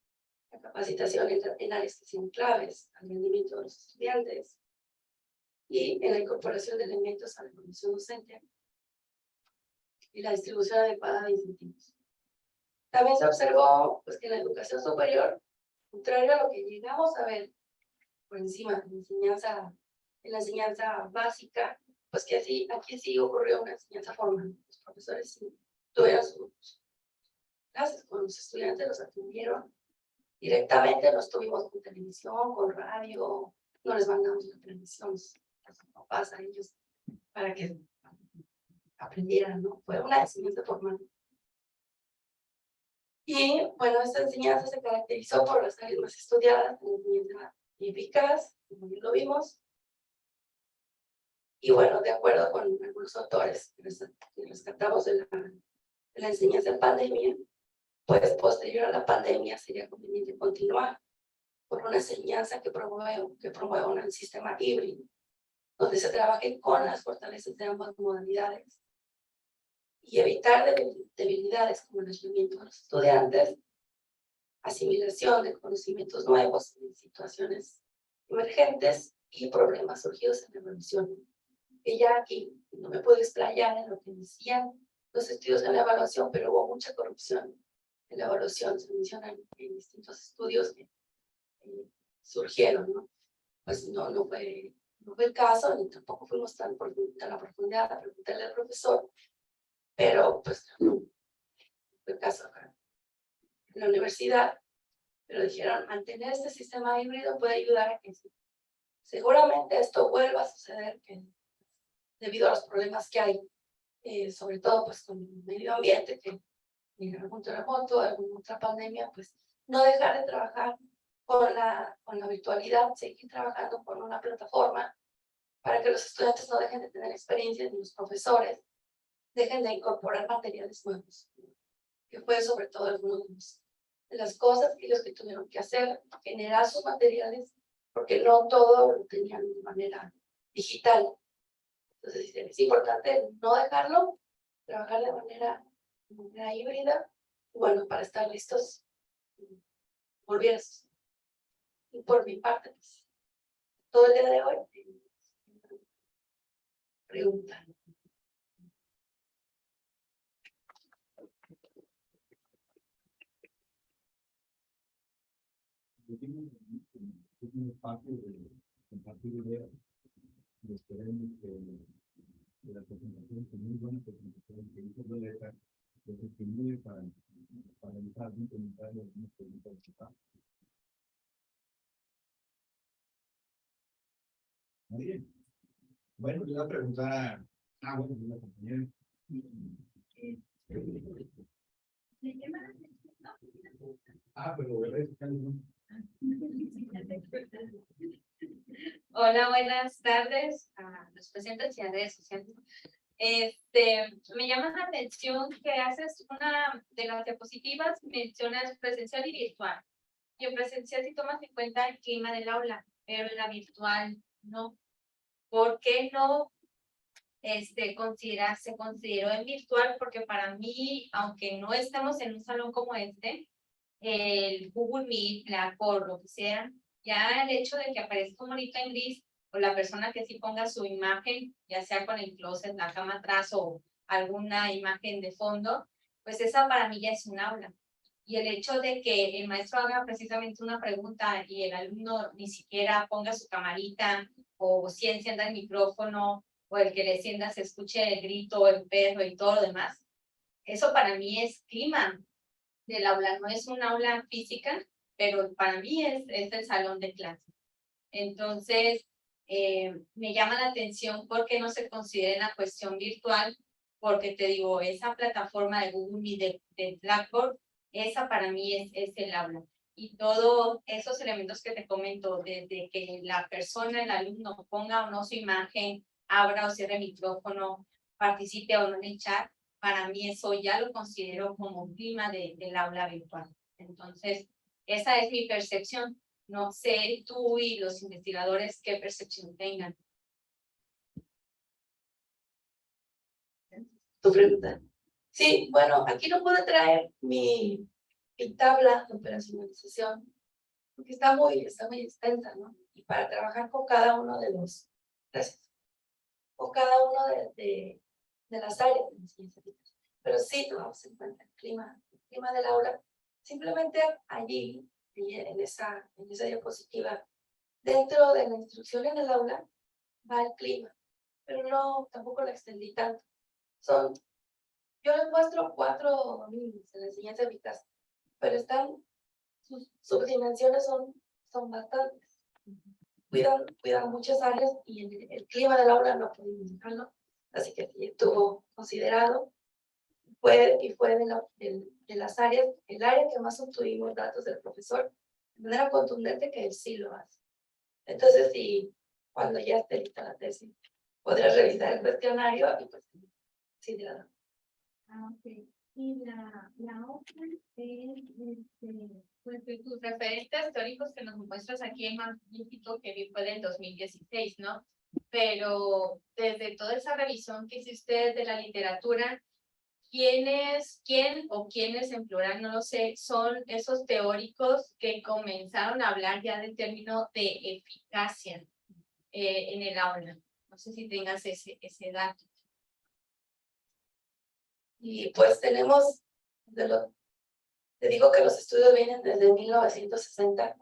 la capacitación en áreas que sean claves al rendimiento de los estudiantes y en la incorporación de elementos a la formación docente y la distribución adecuada de incentivos. También se observó pues, que en la educación superior, contrario a lo que llegamos a ver por encima de la enseñanza básica, pues que aquí sí ocurrió una enseñanza formal. Los profesores sí tuvieron sus clases con los estudiantes, los atendieron directamente, no estuvimos con televisión, con radio, no les mandamos la televisión, los papás a ellos para que aprendieran, ¿no? Fue una enseñanza formal. Y bueno, esta enseñanza se caracterizó por las áreas más estudiadas, la enseñanza eficaz, como ya lo vimos. Y bueno, de acuerdo con algunos autores que rescatamos de la enseñanza en pandemia, pues posterior a la pandemia sería conveniente continuar por una enseñanza que promueva un sistema híbrido, donde se trabaje con las fortalezas de ambas modalidades y evitar debilidades como el aislamiento de los estudiantes, asimilación de conocimientos nuevos en situaciones emergentes y problemas surgidos en la evaluación. Que ya aquí no me puedo explayar en lo que decían los estudios de la evaluación, pero hubo mucha corrupción en la evaluación, se mencionan en distintos estudios que surgieron, ¿no? Pues no fue el caso, ni tampoco fuimos tan a la profundidad a preguntarle al profesor, pero pues no fue el caso acá en la universidad, pero dijeron, mantener este sistema híbrido puede ayudar a que seguramente esto vuelva a suceder debido a los problemas que hay, sobre todo pues con el medio ambiente, que en algún terremoto, alguna otra pandemia, pues no dejar de trabajar con la virtualidad, seguir trabajando con una plataforma para que los estudiantes no dejen de tener experiencias ni los profesores dejen de incorporar materiales nuevos, que fue sobre todo algunas de las cosas que ellos tuvieron que hacer, generar sus materiales, porque no todo lo tenían de manera digital. Entonces es importante no dejarlo, trabajar de manera híbrida, bueno, para estar listos, volver a suceder. Y por mi parte, pues, todo el día de hoy, pregunta. Un espacio de compartir ideas. Esperemos que la presentación fue muy buena presentación que hizo Violeta, que se estimule para realizar algún comentario, algunas preguntas. Muy bien. Bueno, le voy a preguntar a... bueno, la compañera. Pero Hola, buenas tardes a los presentes y a redes sociales. Me llama la atención que haces una de las diapositivas, mencionas presencial y virtual. Y en presencial sí tomas en cuenta el clima del aula, pero en la virtual no. ¿Por qué no se consideró en virtual? Porque para mí, aunque no estamos en un salón como este, el Google Meet, Blackboard, lo que sea, ya el hecho de que aparezca un monito en gris o la persona que sí ponga su imagen, ya sea con el closet, la cama atrás o alguna imagen de fondo, pues esa para mí ya es un aula. Y el hecho de que el maestro haga precisamente una pregunta y el alumno ni siquiera ponga su camarita o si encienda el micrófono o el que le encienda se escuche el grito, el perro y todo lo demás, eso para mí es clima del aula. No es un aula física, pero para mí es el salón de clase. Entonces, me llama la atención porque no se considera en la cuestión virtual, porque te digo, esa plataforma de Google Meet de Blackboard, esa para mí es el aula. Y todos esos elementos que te comento, desde que la persona, el alumno, ponga o no su imagen, abra o cierre el micrófono, participe o no en el chat, para mí eso ya lo considero como clima del aula virtual. Entonces, esa es mi percepción. No sé tú y los investigadores qué percepción tengan. Tu pregunta. Sí, bueno, aquí no pude traer mi tabla de operacionalización porque está muy extensa, ¿no? Y para trabajar con cada uno de los, con cada uno de las áreas de ciencia. Pero sí tomamos en cuenta el clima del aula. Simplemente allí, en esa diapositiva, dentro de la instrucción en el aula, va el clima, pero no, tampoco lo extendí tanto. Yo les muestro 4 dominios en la enseñanza eficaz, pero sus subdimensiones son bastantes. Cuidan muchas áreas y el clima del aula no pudimos dejarlo, así que sí estuvo considerado. Fue de las áreas, el área que más obtuvimos datos del profesor, de manera contundente que él sí lo hace. Entonces, sí, cuando ya esté lista la tesis, podrás revisar el cuestionario y pues sí, de la... Okay. Y la otra es, pues de tus referentes teóricos que nos muestras aquí en más viejito que vi fue del 2016, ¿no? Pero desde toda esa revisión que hiciste de la literatura, quién o quiénes en plural, no lo sé, son esos teóricos que comenzaron a hablar ya del término de eficacia en el aula? No sé si tengas ese dato. Y pues tenemos, te digo que los estudios vienen desde 1960,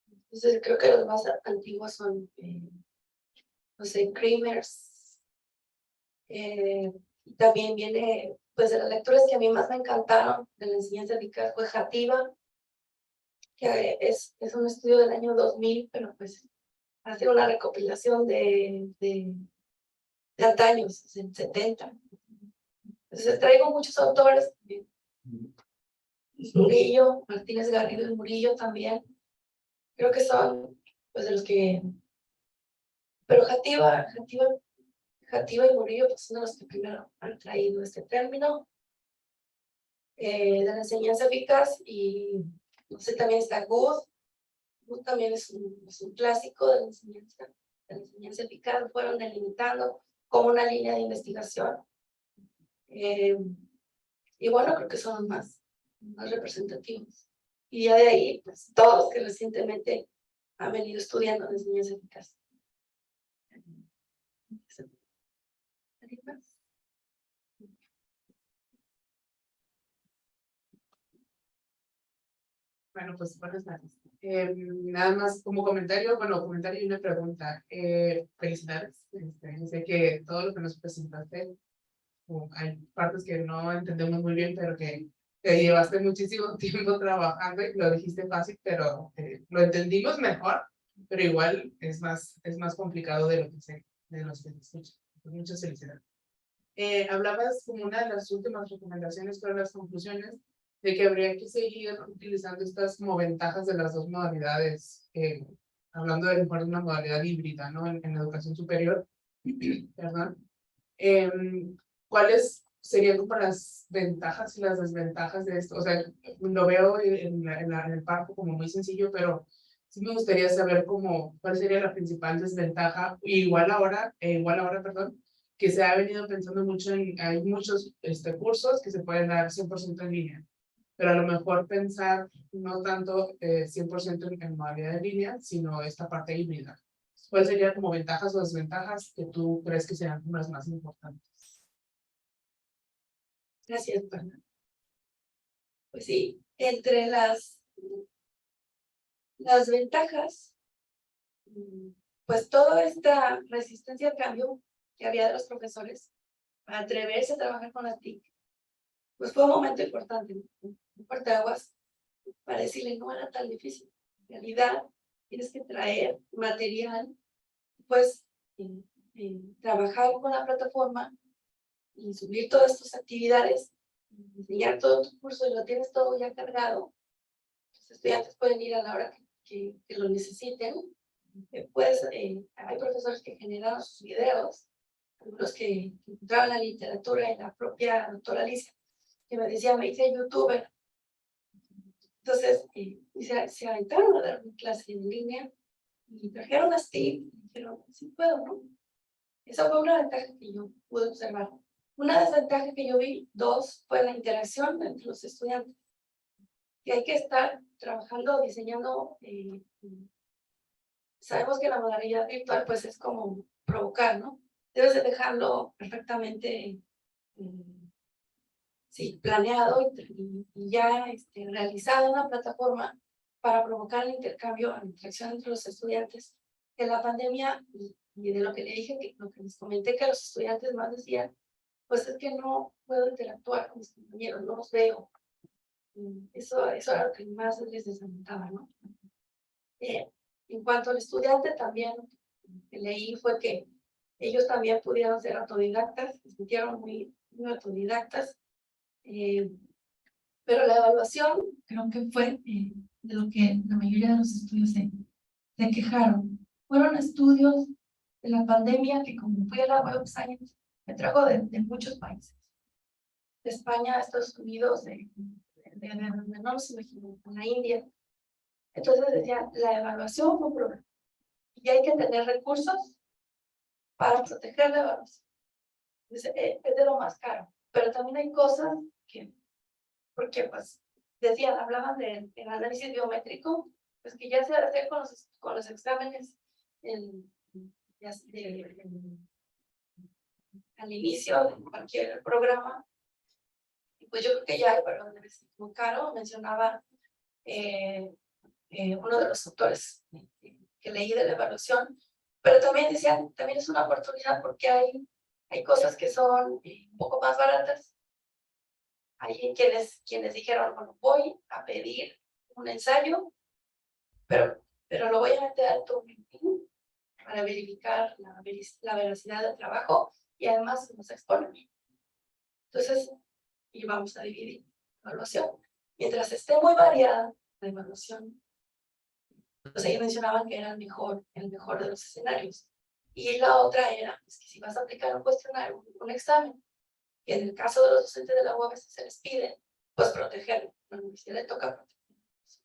entonces creo que los más antiguos son, no sé, Creamers, y también viene, pues de las lecturas que a mí más me encantaron de la enseñanza eficaz fue Jativa, que es un estudio del año 2000, pero pues hace una recopilación de antaños, en 70. Entonces traigo muchos autores, Murillo, Martínez Garrido y Murillo también. Creo que son pues de los que... Pero Jativa y Murillo pues, son de los que primero han traído este término de la enseñanza eficaz. Y no sé, también está Good. Good también es un clásico de la enseñanza eficaz. Fueron delimitando como una línea de investigación. Y bueno, creo que son más representativos. Y ya de ahí, pues todos que recientemente han venido estudiando la enseñanza eficaz. Bueno, pues buenas tardes. Nada más como comentario, comentario y una pregunta. Felicidades. Sé que todo lo que nos presentaste, hay partes que no entendemos muy bien, pero que te llevaste muchísimo tiempo trabajando y lo dijiste fácil, pero lo entendimos mejor pero igual es más complicado de lo que se escucha. Muchas felicidades. Hablabas como una de las últimas recomendaciones para las conclusiones de que habría que seguir utilizando estas como ventajas de las dos modalidades, hablando de una modalidad híbrida, ¿no? En la educación superior, ¿verdad? ¿Cuáles serían como las ventajas y las desventajas de esto? O sea, lo veo en el párrafo como muy sencillo, pero sí me gustaría saber cuál sería la principal desventaja, igual ahora, perdón, que se ha venido pensando mucho hay muchos cursos que se pueden dar 100% en línea, pero a lo mejor pensar no tanto 100% en modalidad en línea, sino esta parte híbrida. ¿Cuáles serían como ventajas o desventajas que tú crees que sean las más importantes? Gracias, Pana. Pues sí, entre las ventajas, pues toda esta resistencia al cambio que había de los profesores para atreverse a trabajar con las TIC, pues fue un momento importante, un parteaguas para decirle no era tan difícil. En realidad, tienes que traer material, pues trabajar con la plataforma y subir todas tus actividades, enseñar todo tu curso y lo tienes todo ya cargado. Los estudiantes pueden ir a la hora que lo necesiten. Hay profesores que generaron sus videos, algunos que encontraban la literatura y la propia doctora Alicia, que me decía, me hice youtuber. Entonces, se aventaron a dar una clase en línea y trajeron las TIC y dijeron, sí puedo, ¿no? Esa fue una ventaja que yo pude observar. Una desventaja que yo vi, fue la interacción entre los estudiantes. Que hay que estar trabajando, diseñando. Sabemos que la modalidad virtual pues es como provocar, ¿no? Debes de dejarlo perfectamente planeado y ya realizado en una plataforma para provocar el intercambio, la interacción entre los estudiantes. De la pandemia y de lo que le dije, lo que les comenté que los estudiantes más decían, pues es que no puedo interactuar con mis compañeros, no los veo. Eso era lo que más les desalentaba, ¿no? En cuanto al estudiante, también lo que leí fue que ellos también pudieron ser autodidactas, se sintieron muy autodidactas, pero la evaluación creo que fue de lo que la mayoría de los estudios se quejaron. Fueron estudios de la pandemia que, como fui a la Web Science, me trajo de muchos países. De España, Estados Unidos, de donde no nos imaginamos, en la India. Entonces decía, la evaluación fue un problema. Y hay que tener recursos para proteger la evaluación. Es de lo más caro. Pero también hay cosas porque pues, hablaban del análisis biométrico, pues que ya se hace con los exámenes al inicio de cualquier programa. Y pues yo creo que ya, pero debe ser muy caro. Mencionaba uno de los autores que leí de la evaluación, pero también decían, también es una oportunidad porque hay cosas que son un poco más baratas. Hay quienes dijeron, bueno, voy a pedir un ensayo, pero lo voy a meter al Turing para verificar la veracidad del trabajo y además nos exponen. Entonces, y vamos a dividir la evaluación. Mientras esté muy variada la evaluación, pues ellos mencionaban que era el mejor de los escenarios. Y la otra era pues, que si vas a aplicar un cuestionario, un examen, que en el caso de los docentes de la UAB se les pide, pues protegerlo. A la universidad le toca protegerlos.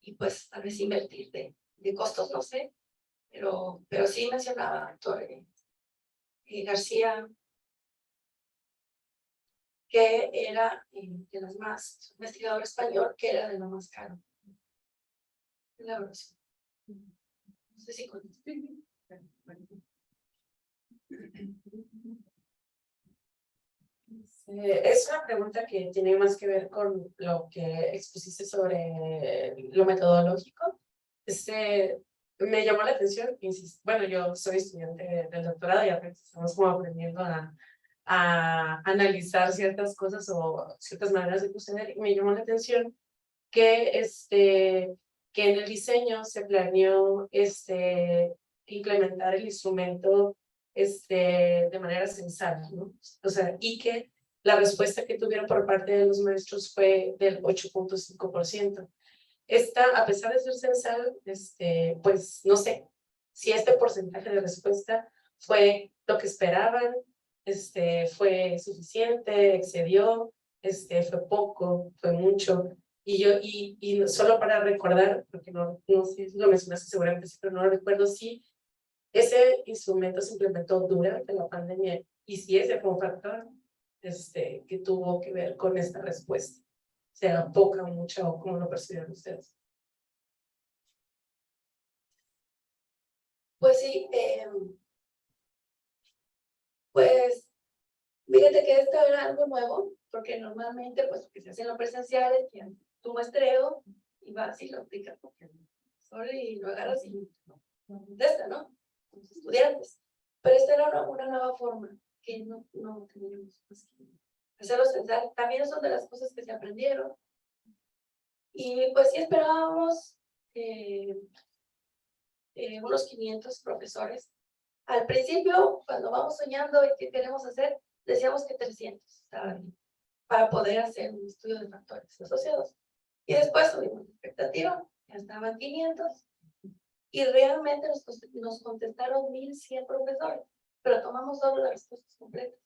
Y pues tal vez invertir de costos, no sé, pero sí mencionaba doctor García, que era de los más, investigador español, que era de lo más caro. La evaluación. No sé si contesté. Es una pregunta que tiene más que ver con lo que expusiste sobre lo metodológico. Me llamó la atención, bueno, yo soy estudiante del doctorado y apenas estamos como aprendiendo a analizar ciertas cosas o ciertas maneras de proceder, y me llamó la atención que que en el diseño se planeó implementar el instrumento de manera sensata, ¿no? O sea, y que la respuesta que tuvieron por parte de los maestros fue del 8.5%. A pesar de ser censal, pues no sé si este porcentaje de respuesta fue lo que esperaban, fue suficiente, excedió, fue poco, fue mucho. Y solo para recordar, porque no sé si lo mencionaste seguramente, sí, pero no lo recuerdo si ese instrumento se implementó durante la pandemia y si ese fue un factor que tuvo que ver con esta respuesta. Sea poca o mucha o cómo lo percibieron ustedes. Pues sí, pues fíjate que esto era algo nuevo, porque normalmente pues que se hacen los presenciales, tu muestreo y vas y lo aplicas y lo agarras y lo contesta, ¿no? Los estudiantes. Pero esta era una nueva forma que no teníamos más que hacerlo pensar. También son de las cosas que se aprendieron. Y pues sí esperábamos unos 500 profesores. Al principio, cuando vamos soñando y qué queremos hacer, decíamos que 300 estaba bien, para poder hacer un estudio de factores asociados. Y después tuvimos la expectativa, ya estaban 500, y realmente nos contestaron 1100 profesores, pero tomamos solo las respuestas completas.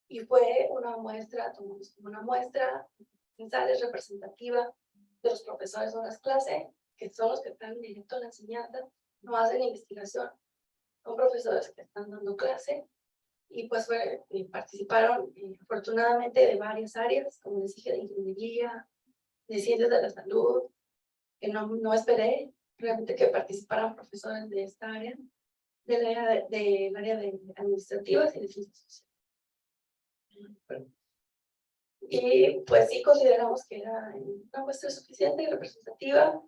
Y fue una muestra, tomamos como una muestra censal representativa de los profesores de las clases, que son los que están directo en la enseñanza, no hacen investigación. Son profesores que están dando clase y pues participaron afortunadamente de varias áreas, como les dije, de ingeniería, de ciencias de la salud, que no esperé realmente que participaran profesores de esta área, del área de administrativas y de ciencias sociales. Y pues sí consideramos que era una muestra suficiente y representativa.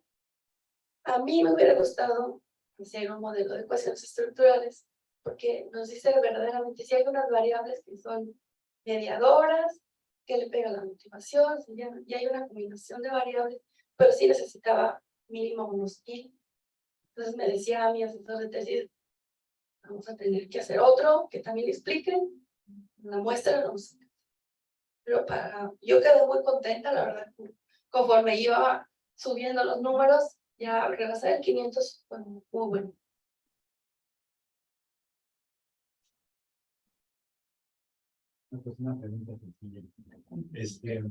A mí me hubiera gustado hacer un modelo de ecuaciones estructurales, porque nos dice verdaderamente si hay unas variables que son mediadoras, que le pega la motivación, y hay una combinación de variables, pero sí necesitaba mínimo unos 1000. Entonces me decía a mi asesor de tesis, vamos a tener que hacer otro que también explique la muestra, no sé. Pero yo quedé muy contenta, la verdad, conforme iba subiendo los números, ya rebasar el 500 fue muy bueno. Pues una pregunta sencilla.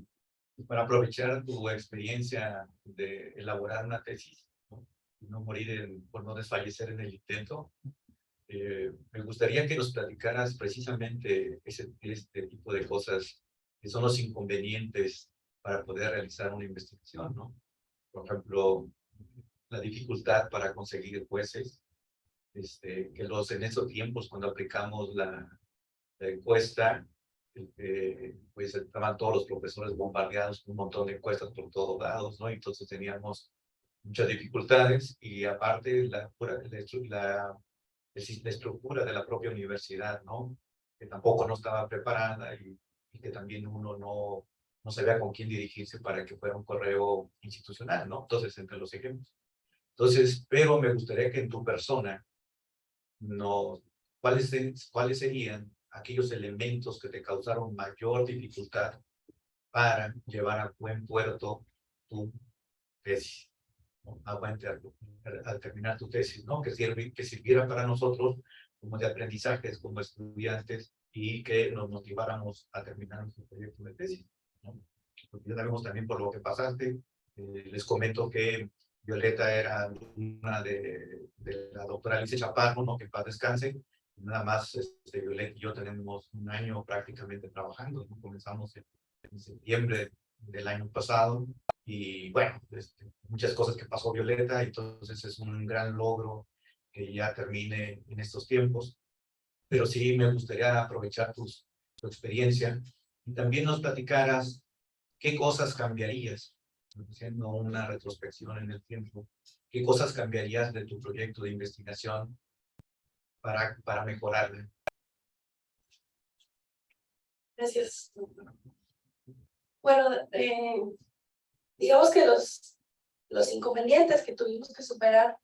Para aprovechar tu experiencia de elaborar una tesis, ¿no? Y no morir por no desfallecer en el intento, me gustaría que nos platicaras precisamente este tipo de cosas que son los inconvenientes para poder realizar una investigación, ¿no? Por ejemplo, la dificultad para conseguir jueces, que en esos tiempos cuando aplicamos la encuesta, pues estaban todos los profesores bombardeados con un montón de encuestas por todos lados, ¿no? Entonces teníamos muchas dificultades y aparte la estructura de la propia universidad, ¿no? Que tampoco no estaba preparada y que también uno no sabía con quién dirigirse para que fuera un correo institucional, ¿no? Entonces, entre los ejemplos. Entonces, pero me gustaría que en tu persona, ¿cuáles serían aquellos elementos que te causaron mayor dificultad para llevar a buen puerto tu tesis, ¿no? Al terminar tu tesis, ¿no? Que sirviera para nosotros como de aprendizajes como estudiantes y que nos motiváramos a terminar nuestro proyecto de tesis, ¿no? Porque ya sabemos también por lo que pasaste. Les comento que Violeta era una de la doctora Alicia Chaparro, ¿no? Que en paz descanse. Nada más Violeta y yo tenemos un año prácticamente trabajando, ¿no? Comenzamos en septiembre del año pasado y bueno, muchas cosas que pasó Violeta, entonces es un gran logro que ya termine en estos tiempos, pero sí me gustaría aprovechar tu experiencia y también nos platicaras qué cosas cambiarías, haciendo una retrospección en el tiempo, qué cosas cambiarías de tu proyecto de investigación para mejorarla. Gracias. Bueno, digamos que los los inconvenientes que tuvimos que superar.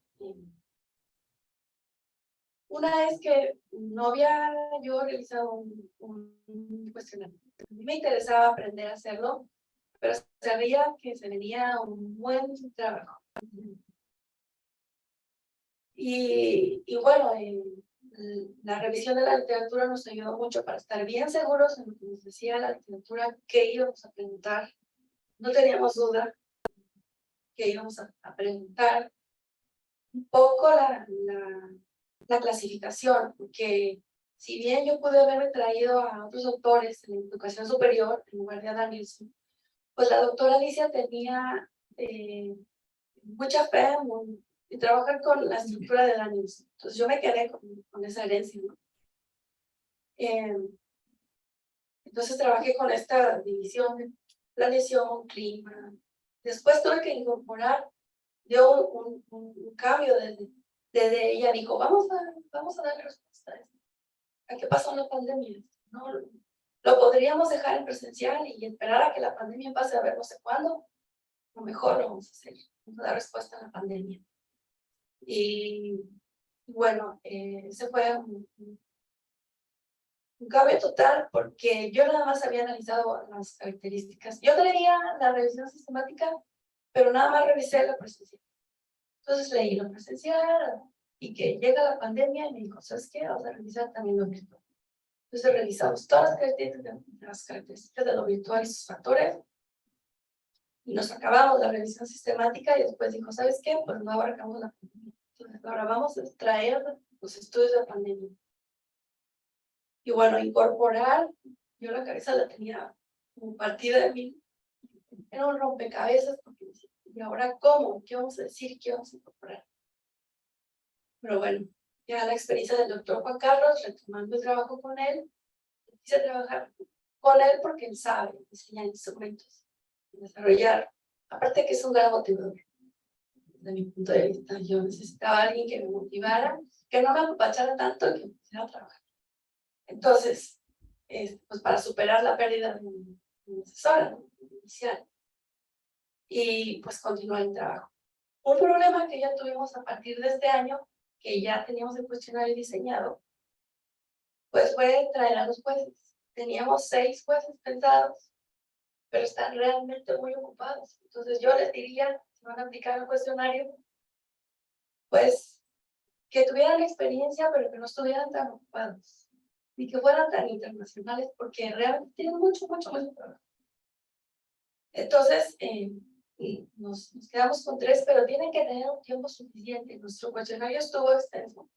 Una es que no había yo realizado un cuestionario. A mí me interesaba aprender a hacerlo, pero sabía que se venía un buen trabajo. Y bueno, la revisión de la literatura nos ayudó mucho para estar bien seguros en lo que nos decía la literatura, qué íbamos a preguntar. No teníamos duda que íbamos a preguntar un poco la clasificación, porque si bien yo pude haberme traído a otros autores en educación superior en lugar de a Danielson, pues la doctora Alicia tenía mucha fe en trabajar con la estructura de Danielson. Entonces yo me quedé con esa herencia, ¿no? Entonces trabajé con esta división de planeación, clima. Después tuve que incorporar, dio un cambio desde ella dijo, vamos a dar respuesta a esto. ¿A qué pasó en la pandemia? No, lo podríamos dejar en presencial y esperar a que la pandemia pase a ver no sé cuándo. Lo mejor lo vamos a hacer, vamos a dar respuesta a la pandemia. Y bueno, ese fue un cambio total porque yo nada más había analizado las características. Yo traía la revisión sistemática, pero nada más revisé la presencial. Entonces leí lo presencial y que llega la pandemia y me dijo, ¿sabes qué? Vamos a revisar también lo virtual. Entonces revisamos todas las características de lo virtual y sus factores y nos acabamos la revisión sistemática y después dijo, ¿sabes qué? Pues no abarcamos la pandemia. Entonces ahora vamos a extraer los estudios de la pandemia. Y bueno, incorporar, yo la cabeza la tenía como partida de mí. Era un rompecabezas porque decía, ¿y ahora cómo? ¿Qué vamos a decir? ¿Qué vamos a incorporar? Pero bueno, ya la experiencia del doctor Juan Carlos, retomando el trabajo con él, quise trabajar con él porque él sabe diseñar instrumentos, desarrollar, aparte que es un gran motivador. Desde mi punto de vista, yo necesitaba a alguien que me motivara, que no me apapachara tanto y que me pusiera a trabajar. Entonces, pues para superar la pérdida de mi asesora inicial y pues continuar el trabajo. Un problema que ya tuvimos a partir de este año, que ya teníamos el cuestionario diseñado, pues fue traer a los jueces. Teníamos 6 jueces pensados, pero están realmente muy ocupados. Entonces yo les diría, si van a aplicar el cuestionario, pues que tuvieran experiencia, pero que no estuvieran tan ocupados, ni que fueran tan internacionales, porque realmente tienen mucho trabajo. Entonces, nos quedamos con 3, pero tienen que tener un tiempo suficiente. Nuestro cuestionario estuvo extenso.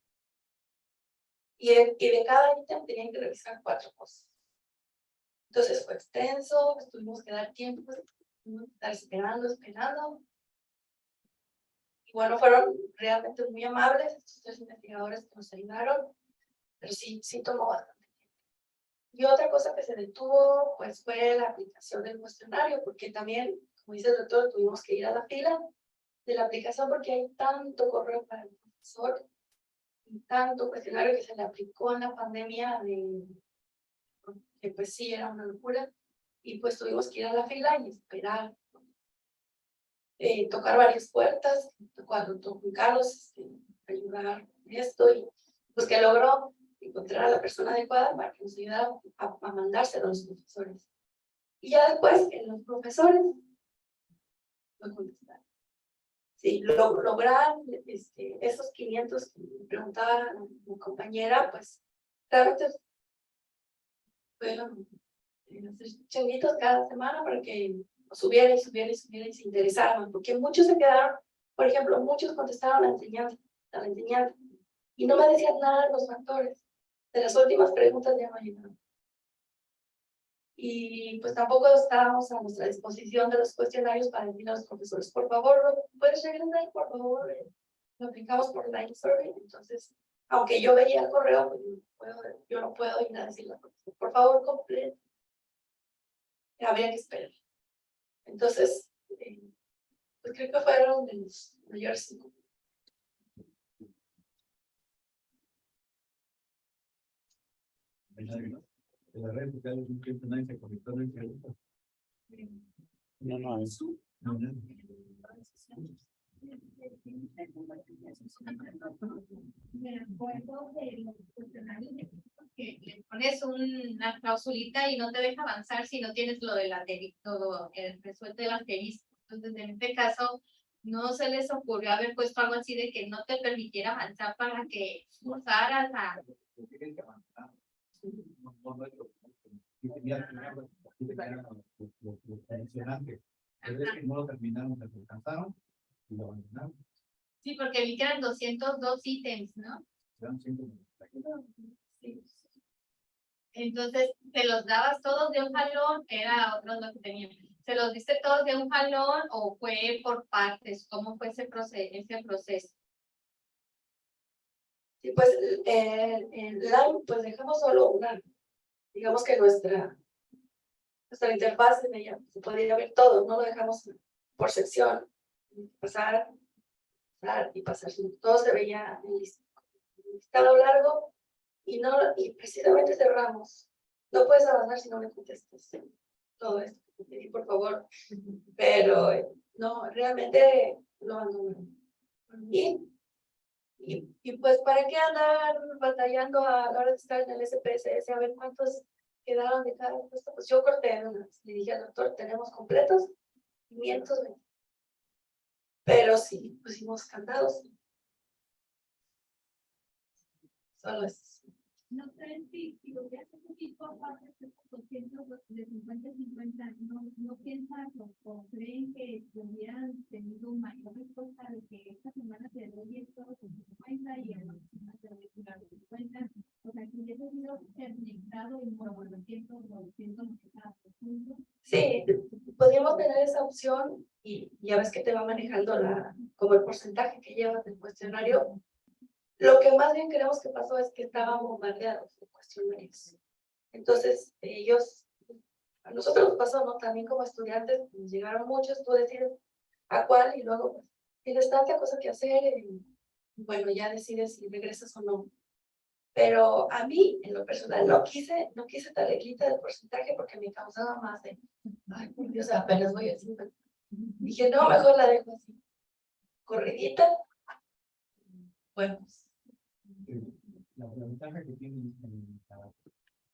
Y de cada ítem tenían que revisar 4 cosas. Entonces fue extenso, tuvimos que dar tiempo, tuvimos que estar esperando. Y bueno, fueron realmente muy amables estos 3 investigadores que nos ayudaron, pero sí tomó bastante tiempo. Y otra cosa que se detuvo, pues fue la aplicación del cuestionario, porque también, como dice el doctor, tuvimos que ir a la fila de la aplicación porque hay tanto correo para el profesor y tanto cuestionario que se le aplicó en la pandemia, que pues sí era una locura, y pues tuvimos que ir a la fila y esperar, tocar varias puertas, cuando tocó Carlos, ayudar en esto, y pues que logró encontrar a la persona adecuada para que nos ayudara a mandárselo a los profesores. Y ya después, los profesores lo contestaron. Sí, lograr esos 500 que me preguntaba mi compañera, pues realmente fueron chinguitos cada semana para que subiera y se interesaban, porque muchos se quedaron, por ejemplo, muchos contestaron la enseñanza, y no me decían nada de los factores. De las últimas preguntas ya no llegaron. Y pues tampoco estábamos a nuestra disposición de los cuestionarios para decir a los profesores, por favor, ¿puedes regresar? Por favor, lo aplicamos por Line Survey. Entonces, aunque yo veía el correo, pues yo no puedo ir a decirle, por favor, complete. Habría que esperar. Entonces, pues creo que fueron de los mayores 5. En las redes sociales un tiempo nadie se conectó, no hay preguntas. No, no, es. De acuerdo de los funcionarios que le pones una clausulita y no te deja avanzar si no tienes lo del asterisco, todo el resuelto del asterisco. Entonces, en este caso, no se les ocurrió haber puesto algo así de que no te permitiera avanzar para que forzaras a... No lo terminaron, lo alcanzaron y lo abandonaron. Sí, porque vi que eran 202 ítems, ¿no? Sí. Entonces, ¿te los dabas todos de un jalón? Era otro lo que tenían. ¿Se los diste todos de un jalón o fue por partes? ¿Cómo fue ese proceso? Sí, pues en LAM, pues dejamos solo una, digamos que nuestra interfaz en ella se podría ver todo, no lo dejamos por sección, pasar y pasar, todo se veía en listado largo y precisamente cerramos. No puedes avanzar si no me contestas todo esto, por favor, pero no, realmente lo abandoné. Y pues, ¿para qué andar batallando a la hora de estar en el SPSS a ver cuántos quedaron de cada puesto? Pues yo corté unas. Le dije al doctor, tenemos completos 520. Pero sí, pusimos candados. Solo eso. No sé si lo que hace un poquito aparte de 50-50, no piensan o creen que hubieran tenido mayor respuesta de que esta semana te doy esto con 50 y a la semana te doy 50. O sea, que hubiese sido terminado y por 290. Sí, podríamos tener esa opción y ya ves que te va manejando como el porcentaje que llevas del cuestionario. Lo que más bien creemos que pasó es que estaban bombardeados de cuestionarios. Entonces, a nosotros nos pasó, ¿no? También como estudiantes, nos llegaron muchos, tú decides a cuál y luego pues, tienes tanta cosa que hacer y bueno, ya decides si regresas o no. Pero a mí, en lo personal, no quise talequita del porcentaje porque me causaba más de, ay, por Dios, apenas voy a 50. Dije, no, mejor la dejo así, corridita. Bueno, La ventaja que tiene para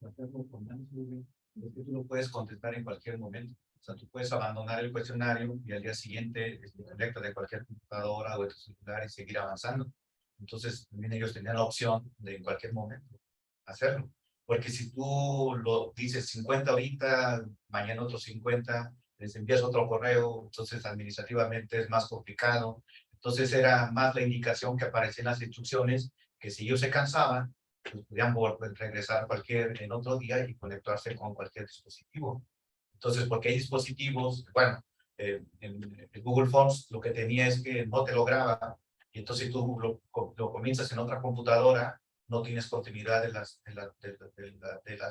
hacerlo con Answers es que tú lo puedes contestar en cualquier momento. O sea, tú puedes abandonar el cuestionario y al día siguiente conectas de cualquier computadora o de tu celular y seguir avanzando. Entonces, también ellos tenían la opción de en cualquier momento hacerlo. Porque si tú lo dices 50 ahorita, mañana otros 50, les envías otro correo, entonces administrativamente es más complicado. Entonces era más la indicación que aparecía en las instrucciones, que si ellos se cansaban, pues podían regresar en otro día y conectarse con cualquier dispositivo. Entonces, porque hay dispositivos, bueno, en Google Forms lo que tenía es que no te lo graba, y entonces tú lo comienzas en otra computadora, no tienes continuidad de las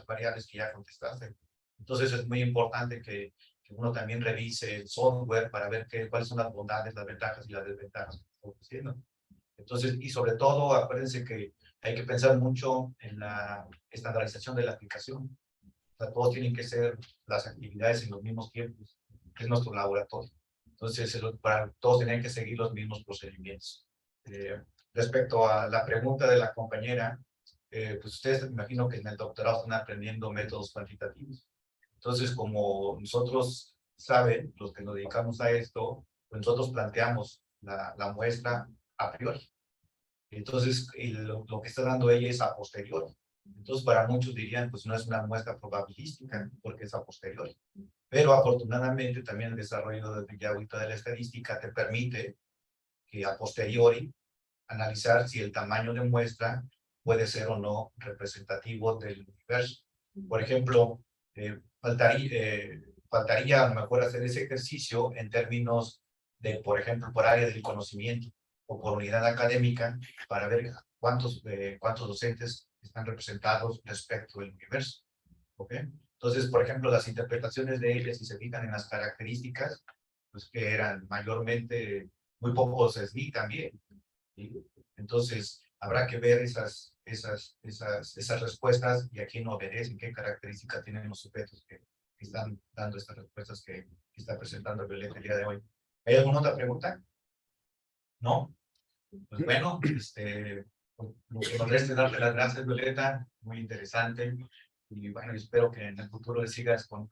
variables que ya contestaste. Entonces es muy importante que uno también revise el software para ver cuáles son las bondades, las ventajas y las desventajas que está ofreciendo. Entonces, y sobre todo, acuérdense que hay que pensar mucho en la estandarización de la aplicación. O sea, todos tienen que ser las actividades en los mismos tiempos. Es nuestro laboratorio. Entonces, para todos tienen que seguir los mismos procedimientos. Respecto a la pregunta de la compañera, pues ustedes me imagino que en el doctorado están aprendiendo métodos cuantitativos. Entonces, como nosotros saben, los que nos dedicamos a esto, pues nosotros planteamos la muestra a priori. Entonces, lo que está dando ella es a posteriori. Entonces, para muchos dirían, pues no es una muestra probabilística, porque es a posteriori. Pero afortunadamente también el desarrollo ya ahorita de la estadística te permite que a posteriori analizar si el tamaño de muestra puede ser o no representativo del universo. Por ejemplo, faltaría a lo mejor hacer ese ejercicio en términos de, por ejemplo, por área del conocimiento o por unidad académica para ver cuántos docentes están representados respecto del universo. ¿Ok? Entonces, por ejemplo, las interpretaciones de ellas, si se fijan en las características, pues que eran mayormente muy pocos SNI también. ¿Sí? Entonces, habrá que ver esas respuestas y a quién obedecen, qué características tienen los sujetos que están dando estas respuestas que que está presentando Violeta el día de hoy. ¿Hay alguna otra pregunta? ¿No? Pues bueno, lo que nos resta es darte las gracias, Violeta, muy interesante. Y bueno, espero que en el futuro sigas con...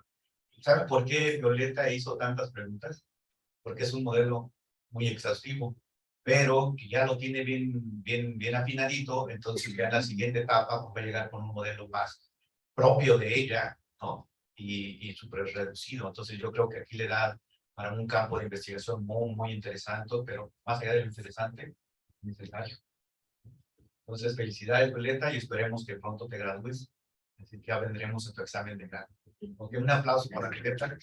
¿Sabe por qué Violeta hizo tantas preguntas? Porque es un modelo muy exhaustivo, pero que ya lo tiene bien afinadito, entonces ya en la siguiente etapa va a llegar con un modelo más propio de ella, ¿no? Y súper reducido. Entonces yo creo que aquí le da para un campo de investigación muy interesante, pero más allá de lo interesante, necesario. Entonces, felicidades, Violeta, y esperemos que pronto te gradúes. Así que ya vendremos a tu examen de grado. Ok, un aplauso para Violeta.